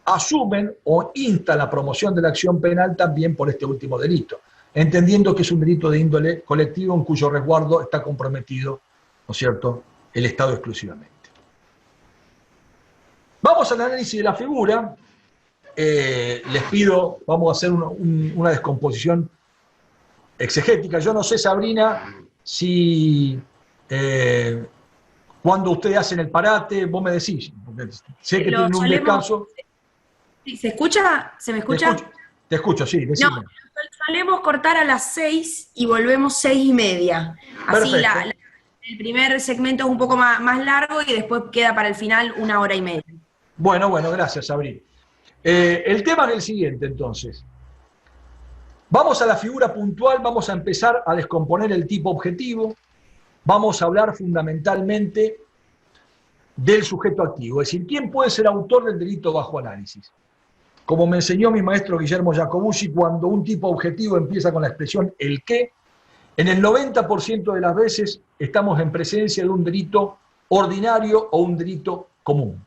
asumen o instan la promoción de la acción penal también por este último delito, entendiendo que es un delito de índole colectivo en cuyo resguardo está comprometido, ¿no es cierto?, el Estado exclusivamente. Vamos al análisis de la figura. Les pido, vamos a hacer una descomposición exegética. Yo no sé, Sabrina, si cuando ustedes hacen el parate, vos me decís, porque sé que tienen un descanso. ¿Se escucha? ¿Se me escucha? Te escucho, sí, decime. No, solemos cortar a las 6 y volvemos 6:30. Así el primer segmento es un poco más largo y después queda para el final 1 hora y media. Bueno, gracias, Sabrina. El tema es el siguiente, entonces. Vamos a la figura puntual, vamos a empezar a descomponer el tipo objetivo, vamos a hablar fundamentalmente del sujeto activo, es decir, ¿quién puede ser autor del delito bajo análisis? Como me enseñó mi maestro Guillermo Jacobucci, cuando un tipo objetivo empieza con la expresión el qué, en el 90% de las veces estamos en presencia de un delito ordinario o un delito común.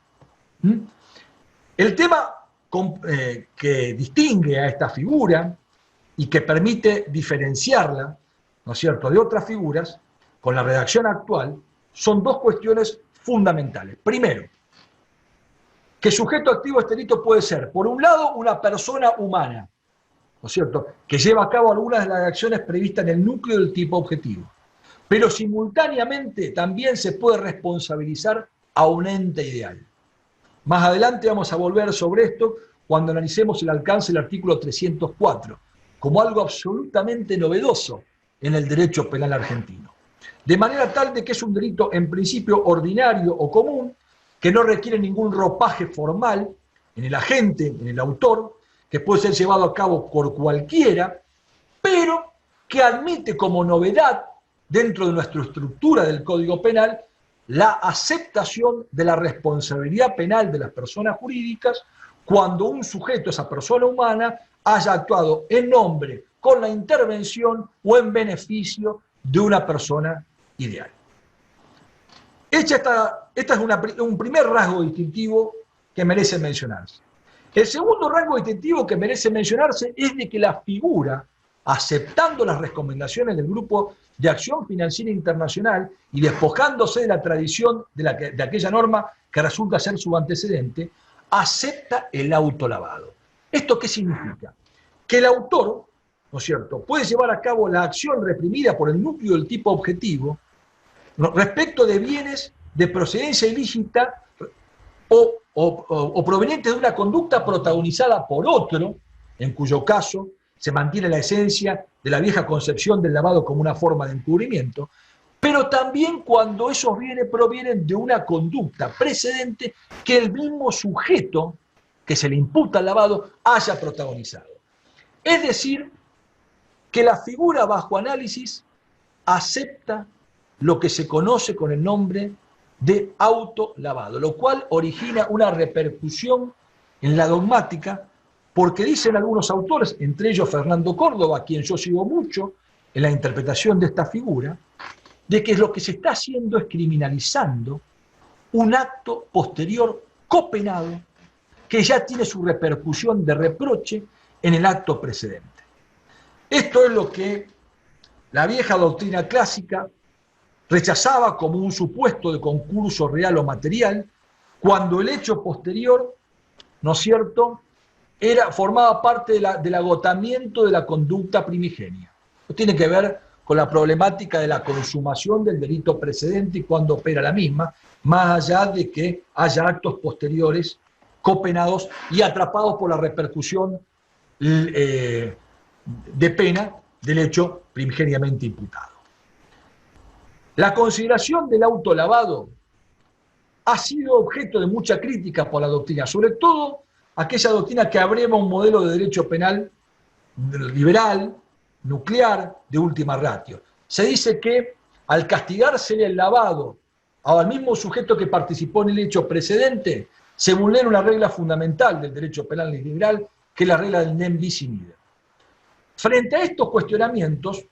El tema que distingue a esta figura y que permite diferenciarla, ¿no es cierto?, de otras figuras, con la redacción actual, son dos cuestiones fundamentales. Primero, que sujeto activo a este delito puede ser, por un lado, una persona humana, ¿no es cierto?, que lleva a cabo algunas de las acciones previstas en el núcleo del tipo objetivo, pero simultáneamente también se puede responsabilizar a un ente ideal. Más adelante vamos a volver sobre esto cuando analicemos el alcance del artículo 304, como algo absolutamente novedoso en el derecho penal argentino. De manera tal de que es un delito en principio ordinario o común, que no requiere ningún ropaje formal en el agente, en el autor, que puede ser llevado a cabo por cualquiera, pero que admite como novedad dentro de nuestra estructura del Código Penal la aceptación de la responsabilidad penal de las personas jurídicas cuando un sujeto, esa persona humana, haya actuado en nombre, con la intervención o en beneficio de una persona ideal. Este es un primer rasgo distintivo que merece mencionarse. El segundo rasgo distintivo que merece mencionarse es de que la figura, aceptando las recomendaciones del Grupo de Acción Financiera Internacional y despojándose de la tradición de aquella norma que resulta ser su antecedente, acepta el autolavado. ¿Esto qué significa? Que el autor, ¿no es cierto?, puede llevar a cabo la acción reprimida por el núcleo del tipo objetivo respecto de bienes de procedencia ilícita o provenientes de una conducta protagonizada por otro, en cuyo caso se mantiene la esencia de la vieja concepción del lavado como una forma de encubrimiento, pero también cuando esos bienes provienen de una conducta precedente que el mismo sujeto que se le imputa al lavado haya protagonizado. Es decir, que la figura bajo análisis acepta lo que se conoce con el nombre de autolavado, lo cual origina una repercusión en la dogmática, porque dicen algunos autores, entre ellos Fernando Córdoba, a quien yo sigo mucho en la interpretación de esta figura, de que lo que se está haciendo es criminalizando un acto posterior copenado que ya tiene su repercusión de reproche en el acto precedente. Esto es lo que la vieja doctrina clásica rechazaba como un supuesto de concurso real o material, cuando el hecho posterior, ¿no es cierto?, formaba parte del agotamiento de la conducta primigenia. Esto tiene que ver con la problemática de la consumación del delito precedente y cuándo opera la misma, más allá de que haya actos posteriores copenados y atrapados por la repercusión de pena del hecho primigeniamente imputado. La consideración del autolavado ha sido objeto de mucha crítica por la doctrina, sobre todo aquella doctrina que abreva un modelo de derecho penal liberal, nuclear, de última ratio. Se dice que al castigarse el lavado al mismo sujeto que participó en el hecho precedente, se vulnera una regla fundamental del derecho penal liberal, que es la regla del nem bis in idem. Frente a estos cuestionamientos,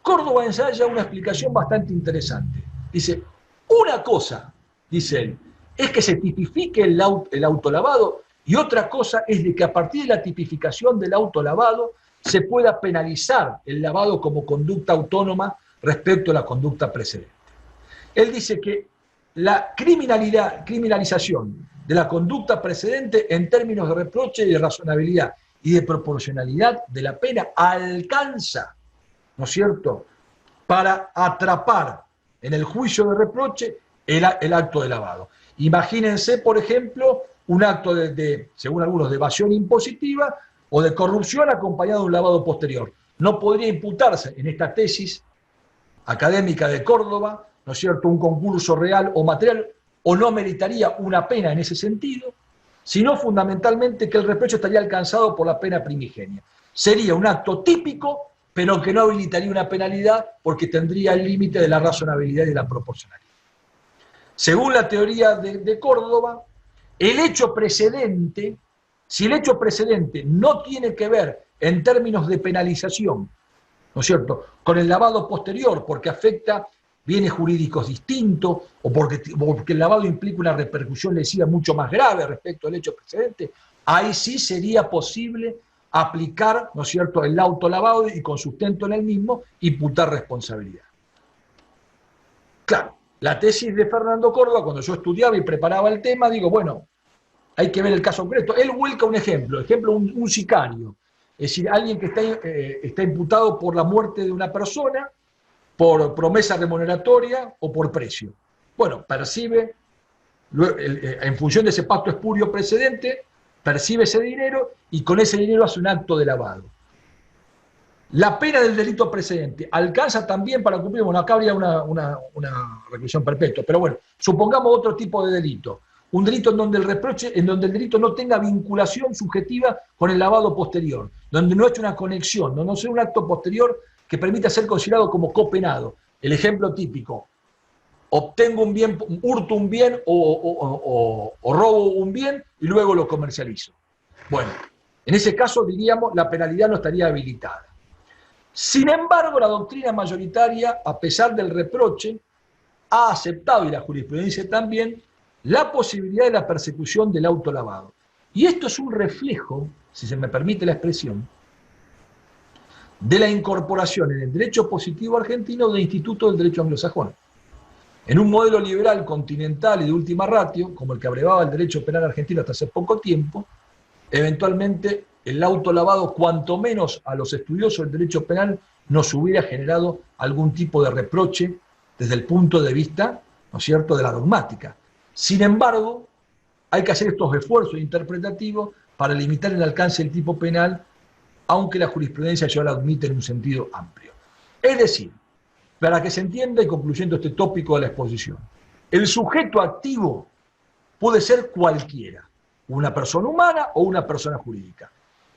Córdoba ensaya una explicación bastante interesante. Dice, una cosa, dice él, es que se tipifique el autolavado y otra cosa es de que a partir de la tipificación del autolavado se pueda penalizar el lavado como conducta autónoma respecto a la conducta precedente. Él dice que la criminalización de la conducta precedente en términos de reproche y de razonabilidad y de proporcionalidad de la pena alcanza, ¿no es cierto?, para atrapar en el juicio de reproche el acto de lavado. Imagínense, por ejemplo, un acto según algunos, de evasión impositiva o de corrupción acompañado de un lavado posterior. No podría imputarse en esta tesis académica de Córdoba, ¿no es cierto?, un concurso real o material, o no meritaría una pena en ese sentido, sino fundamentalmente que el reproche estaría alcanzado por la pena primigenia. Sería un acto típico, pero que no habilitaría una penalidad porque tendría el límite de la razonabilidad y de la proporcionalidad. Según la teoría de Córdoba, el hecho precedente, si el hecho precedente no tiene que ver en términos de penalización, ¿no es cierto?, con el lavado posterior, porque afecta bienes jurídicos distintos, o porque el lavado implica una repercusión lesiva mucho más grave respecto al hecho precedente, ahí sí sería posible aplicar, ¿no es cierto?, el autolavado y con sustento en el mismo, imputar responsabilidad. Claro, la tesis de Fernando Córdoba, cuando yo estudiaba y preparaba el tema, digo, bueno, hay que ver el caso concreto. Él vuelca un ejemplo, un sicario, es decir, alguien que está imputado por la muerte de una persona, por promesa remuneratoria o por precio. Bueno, percibe, en función de ese pacto espurio precedente, percibe ese dinero y con ese dinero hace un acto de lavado. La pena del delito precedente alcanza también para cumplir, bueno, acá habría una reclusión perpetua, pero bueno, supongamos otro tipo de delito. Un delito en donde el delito no tenga vinculación subjetiva con el lavado posterior, donde no ha hecho una conexión, donde no sea un acto posterior que permita ser considerado como copenado. El ejemplo típico: obtengo un bien, hurto un bien o robo un bien y luego lo comercializo. Bueno, en ese caso diríamos la penalidad no estaría habilitada. Sin embargo, la doctrina mayoritaria, a pesar del reproche, ha aceptado, y la jurisprudencia también, la posibilidad de la persecución del autolavado. Y esto es un reflejo, si se me permite la expresión, de la incorporación en el derecho positivo argentino del Instituto del Derecho Anglosajón. En un modelo liberal, continental y de última ratio, como el que abrevaba el derecho penal argentino hasta hace poco tiempo, eventualmente el autolavado, cuanto menos a los estudiosos del derecho penal, nos hubiera generado algún tipo de reproche desde el punto de vista, ¿no es cierto?, de la dogmática. Sin embargo, hay que hacer estos esfuerzos interpretativos para limitar el alcance del tipo penal, aunque la jurisprudencia ya lo admite en un sentido amplio. Es decir, para que se entienda y concluyendo este tópico de la exposición, el sujeto activo puede ser cualquiera, una persona humana o una persona jurídica.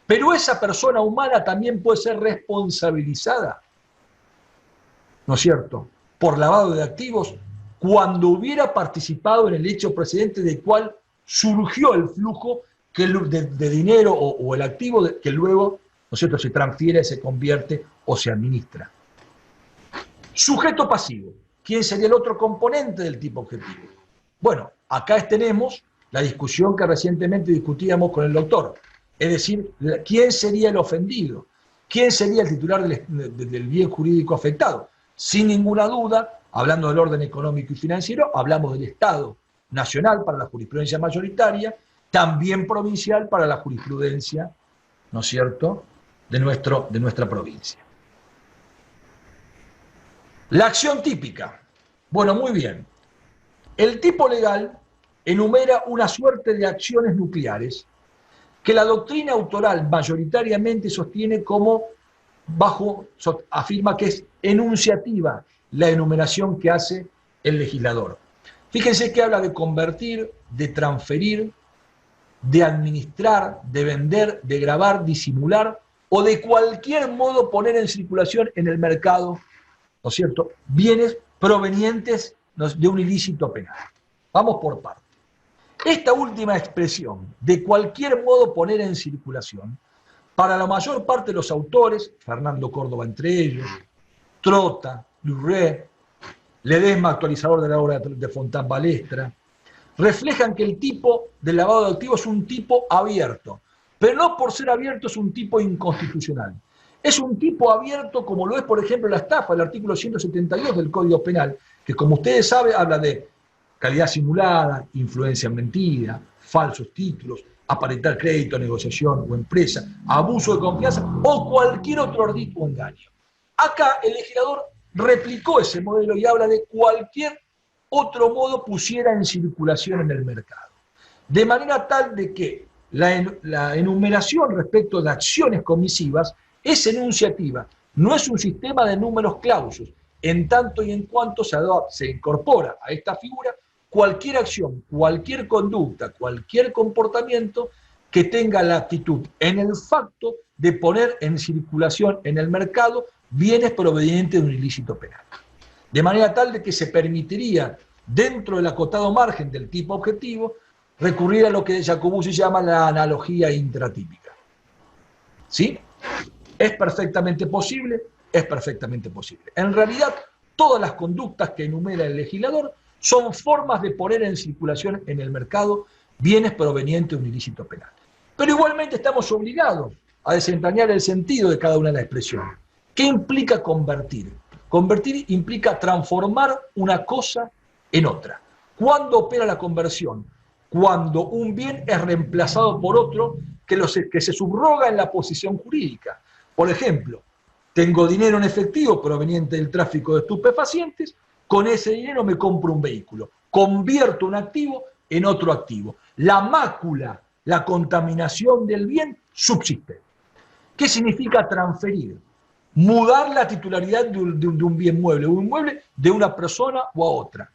Pero esa persona humana también puede ser responsabilizada, ¿no es cierto?, por lavado de activos cuando hubiera participado en el hecho precedente del cual surgió el flujo de dinero o el activo que luego, ¿no es cierto?, se transfiere, se convierte o se administra. Sujeto pasivo. ¿Quién sería el otro componente del tipo objetivo? Bueno, acá tenemos la discusión que recientemente discutíamos con el doctor. Es decir, ¿quién sería el ofendido? ¿Quién sería el titular del bien jurídico afectado? Sin ninguna duda, hablando del orden económico y financiero, hablamos del Estado nacional para la jurisprudencia mayoritaria, también provincial para la jurisprudencia, ¿no es cierto?, de nuestra provincia. La acción típica. Bueno, muy bien. El tipo legal enumera una suerte de acciones nucleares que la doctrina autoral mayoritariamente sostiene como afirma que es enunciativa la enumeración que hace el legislador. Fíjense que habla de convertir, de transferir, de administrar, de vender, de gravar, disimular o de cualquier modo poner en circulación en el mercado, ¿no es cierto?, bienes provenientes de un ilícito penal. Vamos por partes. Esta última expresión, de cualquier modo poner en circulación, para la mayor parte de los autores, Fernando Córdoba entre ellos, Trota, Lurré, Ledesma, actualizador de la obra de Fontán Balestra, reflejan que el tipo del lavado de activos es un tipo abierto, pero no por ser abierto es un tipo inconstitucional. Es un tipo abierto como lo es, por ejemplo, la estafa, el artículo 172 del Código Penal, que como ustedes saben habla de calidad simulada, influencia mentida, falsos títulos, aparentar crédito, negociación o empresa, abuso de confianza o cualquier otro ardito o engaño. Acá el legislador replicó ese modelo y habla de cualquier otro modo pusiera en circulación en el mercado. De manera tal de que la enumeración respecto de acciones comisivas es enunciativa, no es un sistema de números clausos, en tanto y en cuanto se incorpora a esta figura cualquier acción, cualquier conducta, cualquier comportamiento que tenga la actitud en el facto de poner en circulación en el mercado bienes provenientes de un ilícito penal. De manera tal de que se permitiría, dentro del acotado margen del tipo objetivo, recurrir a lo que Jacobussi llama la analogía intratípica. ¿Sí? ¿Es perfectamente posible? Es perfectamente posible. En realidad, todas las conductas que enumera el legislador son formas de poner en circulación en el mercado bienes provenientes de un ilícito penal. Pero igualmente estamos obligados a desentrañar el sentido de cada una de las expresiones. ¿Qué implica convertir? Convertir implica transformar una cosa en otra. ¿Cuándo opera la conversión? Cuando un bien es reemplazado por otro que se subroga en la posición jurídica. Por ejemplo, tengo dinero en efectivo proveniente del tráfico de estupefacientes, con ese dinero me compro un vehículo, convierto un activo en otro activo. La mácula, la contaminación del bien subsiste. ¿Qué significa transferir? Mudar la titularidad de un bien mueble, un inmueble de una persona o a otra.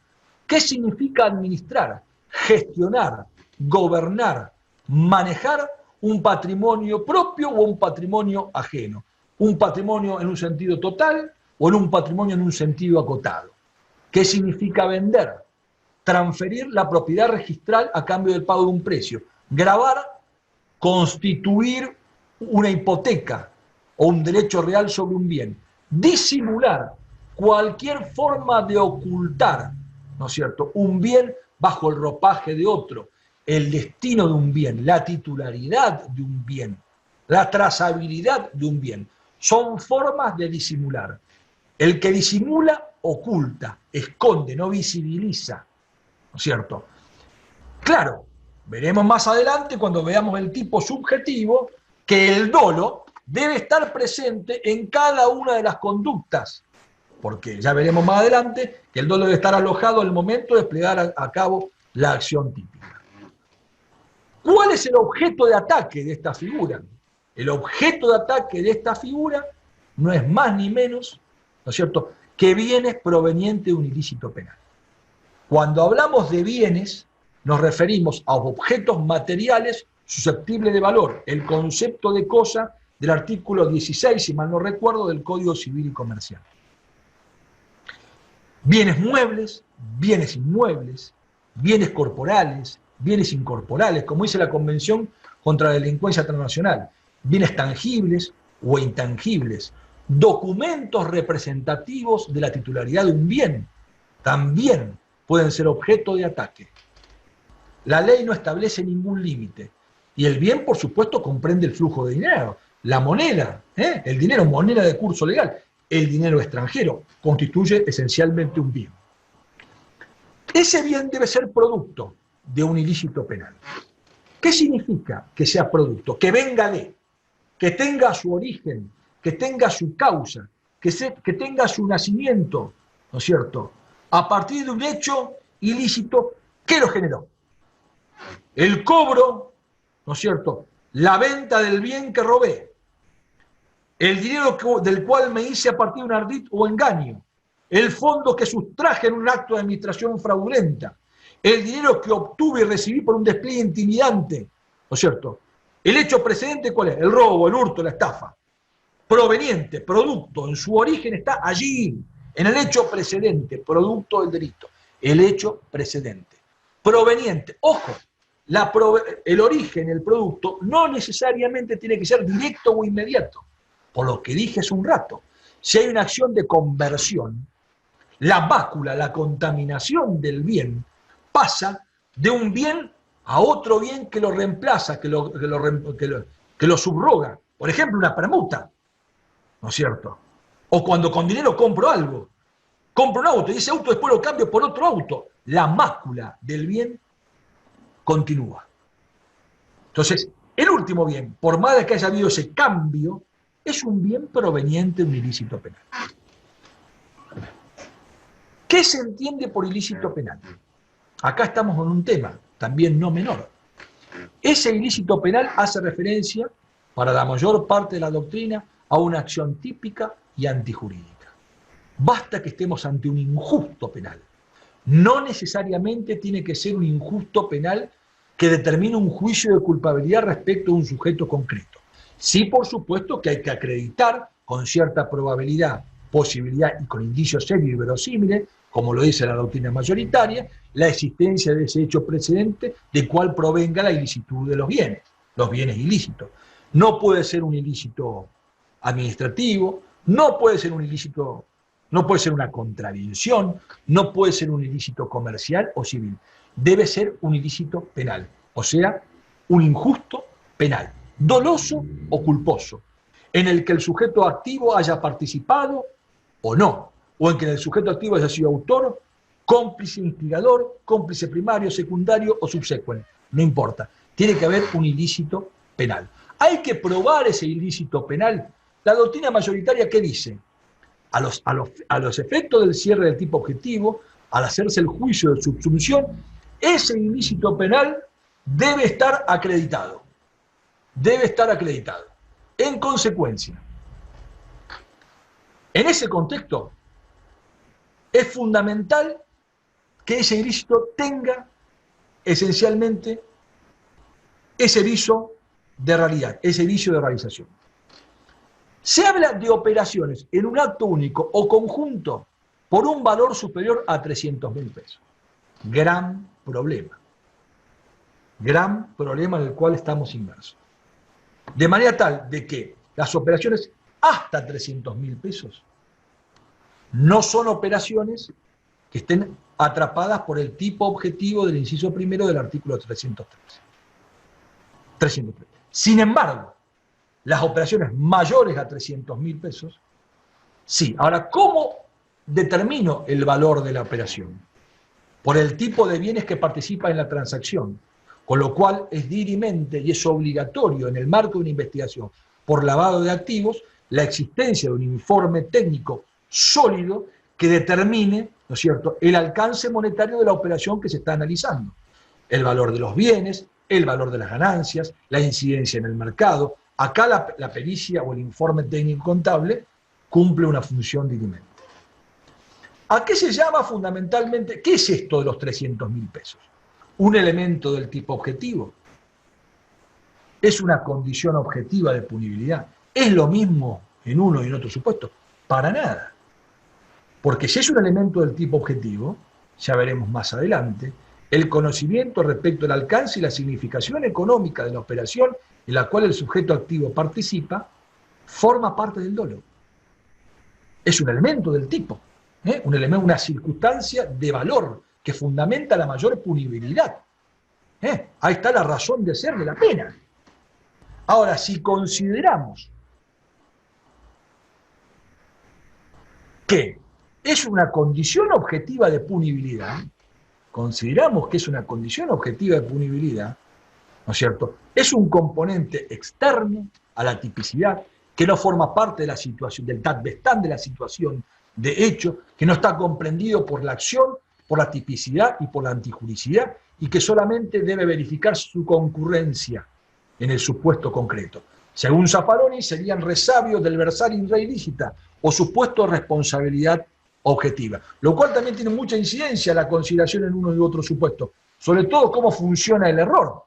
¿Qué significa administrar? Gestionar, gobernar, manejar un patrimonio propio o un patrimonio ajeno. Un patrimonio en un sentido total o en un patrimonio en un sentido acotado. ¿Qué significa vender? Transferir la propiedad registral a cambio del pago de un precio. Gravar, constituir una hipoteca o un derecho real sobre un bien. Disimular, cualquier forma de ocultar ¿no es cierto? Un bien bajo el ropaje de otro, el destino de un bien, la titularidad de un bien, la trazabilidad de un bien. Son formas de disimular. El que disimula, oculta, esconde, no visibiliza, ¿no es cierto? Claro, veremos más adelante cuando veamos el tipo subjetivo que el dolo debe estar presente en cada una de las conductas, porque ya veremos más adelante que el dolo debe estar alojado al momento de desplegar a cabo la acción típica. ¿Cuál es el objeto de ataque de esta figura? El objeto de ataque de esta figura no es más ni menos, ¿no es cierto?, que bienes provenientes de un ilícito penal. Cuando hablamos de bienes, nos referimos a objetos materiales susceptibles de valor, el concepto de cosa del artículo 16, si mal no recuerdo, del Código Civil y Comercial. Bienes muebles, bienes inmuebles, bienes corporales, bienes incorporales, como dice la Convención contra la Delincuencia Transnacional, bienes tangibles o intangibles, documentos representativos de la titularidad de un bien, también pueden ser objeto de ataque. La ley no establece ningún límite y el bien, por supuesto, comprende el flujo de dinero, la moneda, el dinero, moneda de curso legal, el dinero extranjero, constituye esencialmente un bien. Ese bien debe ser producto de un ilícito penal. ¿Qué significa que sea producto? Que venga de, que tenga su origen, que tenga su causa, que tenga su nacimiento, ¿no es cierto?, a partir de un hecho ilícito que lo generó. El cobro, ¿no es cierto?, la venta del bien que robé, el dinero del cual me hice a partir de un ardid o engaño, el fondo que sustraje en un acto de administración fraudulenta, el dinero que obtuve y recibí por un despliegue intimidante, ¿no es cierto? El hecho precedente, ¿cuál es? El robo, el hurto, la estafa. Proveniente, producto, en su origen está allí, en el hecho precedente, producto del delito. El hecho precedente. Proveniente, ojo, el origen, el producto, no necesariamente tiene que ser directo o inmediato. Por lo que dije hace un rato, si hay una acción de conversión, la mácula, la contaminación del bien, pasa de un bien a otro bien que lo reemplaza, que lo subroga. Por ejemplo, una permuta, ¿no es cierto? O cuando con dinero compro algo, compro un auto y ese auto después lo cambio por otro auto. La mácula del bien continúa. Entonces, el último bien, por más de que haya habido ese cambio, es un bien proveniente de un ilícito penal. ¿Qué se entiende por ilícito penal? Acá estamos con un tema, también no menor. Ese ilícito penal hace referencia, para la mayor parte de la doctrina, a una acción típica y antijurídica. Basta que estemos ante un injusto penal. No necesariamente tiene que ser un injusto penal que determine un juicio de culpabilidad respecto a un sujeto concreto. Sí, por supuesto que hay que acreditar con cierta probabilidad, posibilidad y con indicios serios y verosímiles, como lo dice la doctrina mayoritaria, la existencia de ese hecho precedente de cual provenga la ilicitud de los bienes ilícitos. No puede ser un ilícito administrativo, no puede ser un ilícito, no puede ser una contravención, no puede ser un ilícito comercial o civil. Debe ser un ilícito penal, o sea, un injusto penal, doloso o culposo, en el que el sujeto activo haya participado o no, o en que el sujeto activo haya sido autor, cómplice, instigador, cómplice primario, secundario o subsecuente. No importa, tiene que haber un ilícito penal. Hay que probar ese ilícito penal. La doctrina mayoritaria, ¿qué dice? A los efectos del cierre del tipo objetivo, al hacerse el juicio de subsunción, ese ilícito penal debe estar acreditado. Debe estar acreditado. En consecuencia, en ese contexto, es fundamental que ese ilícito tenga esencialmente ese viso de realidad, ese vicio de realización. Se habla de operaciones en un acto único o conjunto por un valor superior a 300.000 pesos. Gran problema en el cual estamos inmersos. De manera tal de que las operaciones hasta 300.000 pesos no son operaciones que estén atrapadas por el tipo objetivo del inciso primero del artículo 303. Sin embargo, las operaciones mayores a 300.000 pesos, sí. Ahora, ¿cómo determino el valor de la operación? Por el tipo de bienes que participa en la transacción, con lo cual es dirimente y es obligatorio en el marco de una investigación por lavado de activos la existencia de un informe técnico sólido que determine, ¿no es cierto?, el alcance monetario de la operación que se está analizando, el valor de los bienes, el valor de las ganancias, la incidencia en el mercado. Acá la pericia o el informe técnico contable cumple una función dirimente. ¿A qué se llama fundamentalmente? ¿Qué es esto de los 300.000 pesos? ¿Un elemento del tipo objetivo? ¿Es una condición objetiva de punibilidad? ¿Es lo mismo en uno y en otro supuesto? Para nada. Porque si es un elemento del tipo objetivo, ya veremos más adelante, el conocimiento respecto al alcance y la significación económica de la operación en la cual el sujeto activo participa, forma parte del dolo. Es un elemento del tipo, un elemento, una circunstancia de valor que fundamenta la mayor punibilidad. Ahí está la razón de ser de la pena. Ahora, si consideramos que es una condición objetiva de punibilidad, consideramos que es una condición objetiva de punibilidad, ¿no es cierto? Es un componente externo a la tipicidad que no forma parte de la situación, del tatbestán de la situación de hecho, que no está comprendido por la acción, por la tipicidad y por la antijuricidad, y que solamente debe verificar su concurrencia en el supuesto concreto. Según Zaffaroni, serían resabios del versar in re ilícita o supuesto de responsabilidad objetiva, lo cual también tiene mucha incidencia la consideración en uno y otro supuesto, sobre todo cómo funciona el error,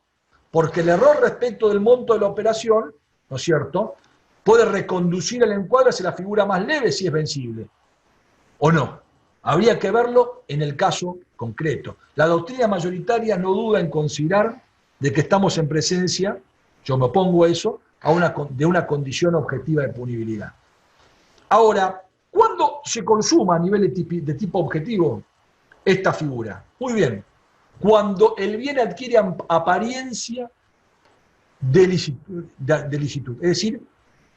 porque el error respecto del monto de la operación, ¿no es cierto?, puede reconducir el encuadre hacia la figura más leve si es vencible, o no. Habría que verlo en el caso concreto. La doctrina mayoritaria no duda en considerar de que estamos en presencia, yo me opongo a eso, de una condición objetiva de punibilidad. Ahora, ¿cuándo se consuma a nivel de tipo objetivo esta figura? Muy bien, cuando el bien adquiere apariencia de licitud, es decir,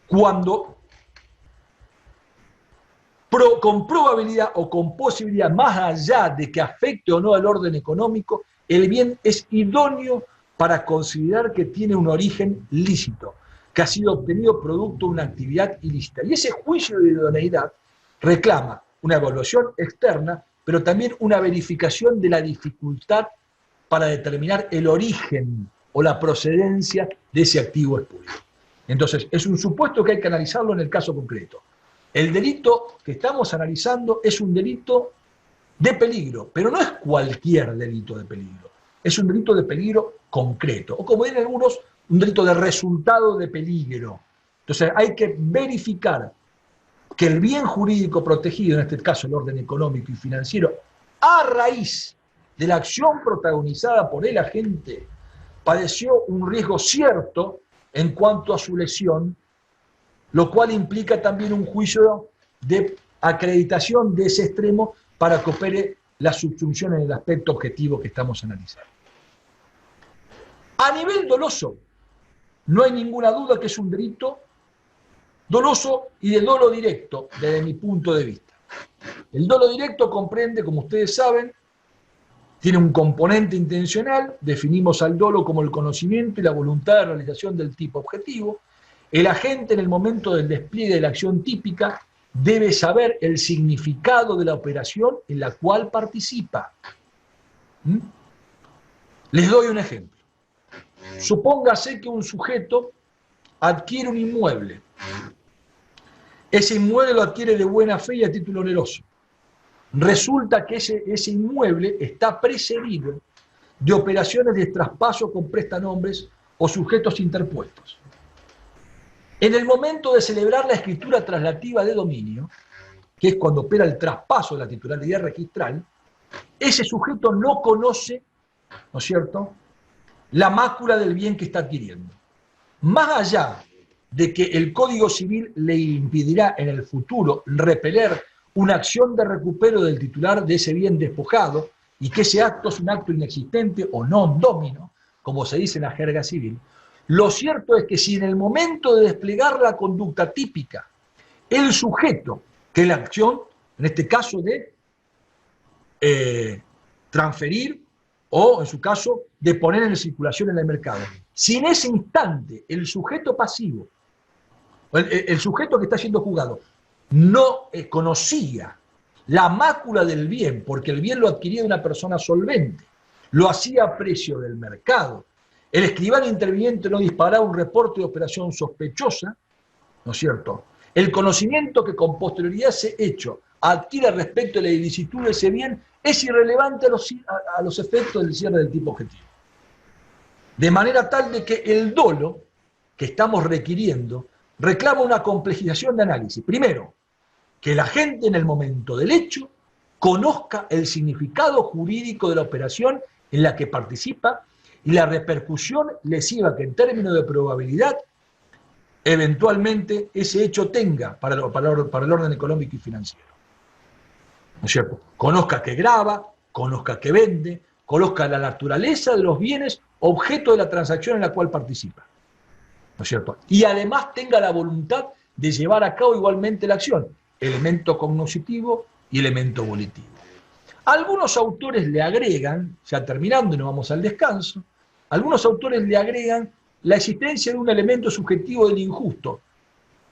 cuando con probabilidad o con posibilidad, más allá de que afecte o no al orden económico, el bien es idóneo para considerar que tiene un origen lícito, que ha sido obtenido producto de una actividad ilícita. Y ese juicio de idoneidad reclama una evaluación externa, pero también una verificación de la dificultad para determinar el origen o la procedencia de ese activo espurio. Entonces, es un supuesto que hay que analizarlo en el caso concreto. El delito que estamos analizando es un delito de peligro, pero no es cualquier delito de peligro. Es un delito de peligro concreto, o como dicen algunos, un delito de resultado de peligro. Entonces, hay que verificar que el bien jurídico protegido, en este caso el orden económico y financiero, a raíz de la acción protagonizada por el agente, padeció un riesgo cierto en cuanto a su lesión, lo cual implica también un juicio de acreditación de ese extremo para que opere la subsunción en el aspecto objetivo que estamos analizando. A nivel doloso, no hay ninguna duda que es un delito doloso y de dolo directo, desde mi punto de vista. El dolo directo comprende, como ustedes saben, tiene un componente intencional, definimos al dolo como el conocimiento y la voluntad de realización del tipo objetivo. El agente en el momento del despliegue de la acción típica debe saber el significado de la operación en la cual participa. Les doy un ejemplo. Supóngase que un sujeto adquiere un inmueble. Ese inmueble lo adquiere de buena fe y a título oneroso. Resulta que ese inmueble está precedido de operaciones de traspaso con prestanombres o sujetos interpuestos. En el momento de celebrar la escritura traslativa de dominio, que es cuando opera el traspaso de la titularidad registral, ese sujeto no conoce, ¿no es cierto?, la mácula del bien que está adquiriendo. Más allá de que el Código Civil le impedirá en el futuro repeler una acción de recupero del titular de ese bien despojado y que ese acto es un acto inexistente o non domino, como se dice en la jerga civil, lo cierto es que si en el momento de desplegar la conducta típica, el sujeto, que es la acción, en este caso de transferir o, en su caso, de poner en circulación en el mercado, si en ese instante el sujeto pasivo, el sujeto que está siendo juzgado, no conocía la mácula del bien, porque el bien lo adquiría de una persona solvente, lo hacía a precio del mercado, el escribano interviniente no disparaba un reporte de operación sospechosa, ¿no es cierto? El conocimiento que con posterioridad ese hecho adquiere respecto a la ilicitud de ese bien es irrelevante a los efectos del cierre del tipo objetivo. De manera tal de que el dolo que estamos requiriendo reclama una complejización de análisis. Primero, que la gente en el momento del hecho conozca el significado jurídico de la operación en la que participa y la repercusión lesiva que en términos de probabilidad eventualmente ese hecho tenga para el orden económico y financiero. ¿No es cierto? Conozca que grava, conozca que vende, conozca la naturaleza de los bienes objeto de la transacción en la cual participa. ¿No es cierto? Y además tenga la voluntad de llevar a cabo igualmente la acción, elemento cognoscitivo y elemento volitivo. Algunos autores le agregan, ya terminando y nos vamos al descanso, algunos autores le agregan la existencia de un elemento subjetivo del injusto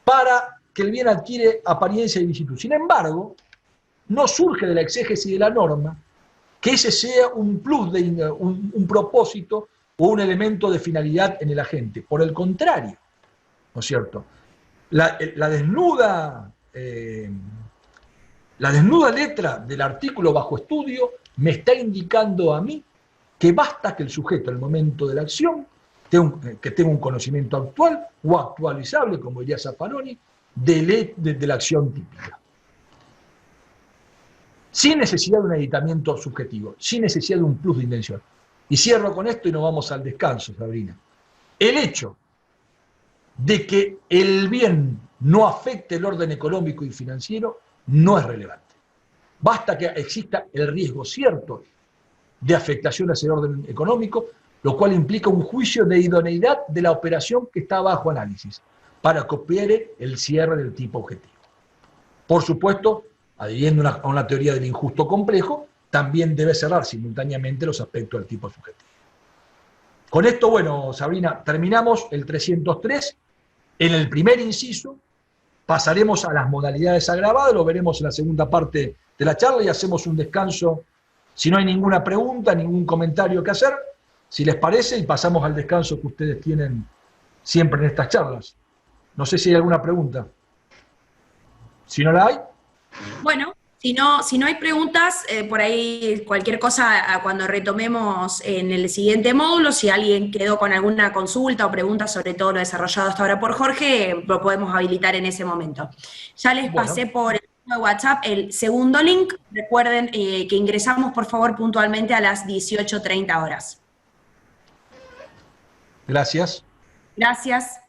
para que el bien adquiere apariencia de ilicitud. Sin embargo, no surge de la exégesis de la norma que ese sea un plus, un propósito o un elemento de finalidad en el agente. Por el contrario, ¿no es cierto? La desnuda letra del artículo bajo estudio me está indicando a mí que basta que el sujeto, en el momento de la acción, que tenga un conocimiento actual o actualizable, como diría Zaffaroni, de la acción típica. Sin necesidad de un editamiento subjetivo, sin necesidad de un plus de intención. Y cierro con esto y nos vamos al descanso, Sabrina. El hecho de que el bien no afecte el orden económico y financiero no es relevante. Basta que exista el riesgo cierto de afectación a ese orden económico, lo cual implica un juicio de idoneidad de la operación que está bajo análisis, para que opere el cierre del tipo objetivo. Por supuesto, adhiriendo a una teoría del injusto complejo, también debe cerrar simultáneamente los aspectos del tipo subjetivo. Con esto, bueno, Sabrina, terminamos el 303. En el primer inciso pasaremos a las modalidades agravadas, lo veremos en la segunda parte de la charla y hacemos un descanso, si no hay ninguna pregunta, ningún comentario que hacer, si les parece, y pasamos al descanso que ustedes tienen siempre en estas charlas. No sé si hay alguna pregunta. Si no la hay. Bueno, si no hay preguntas, por ahí cualquier cosa cuando retomemos en el siguiente módulo, si alguien quedó con alguna consulta o pregunta sobre todo lo desarrollado hasta ahora por Jorge, lo podemos habilitar en ese momento. Ya les pasé por el WhatsApp el segundo link. Recuerden que ingresamos por favor puntualmente a las 18:30 horas. Gracias. Gracias.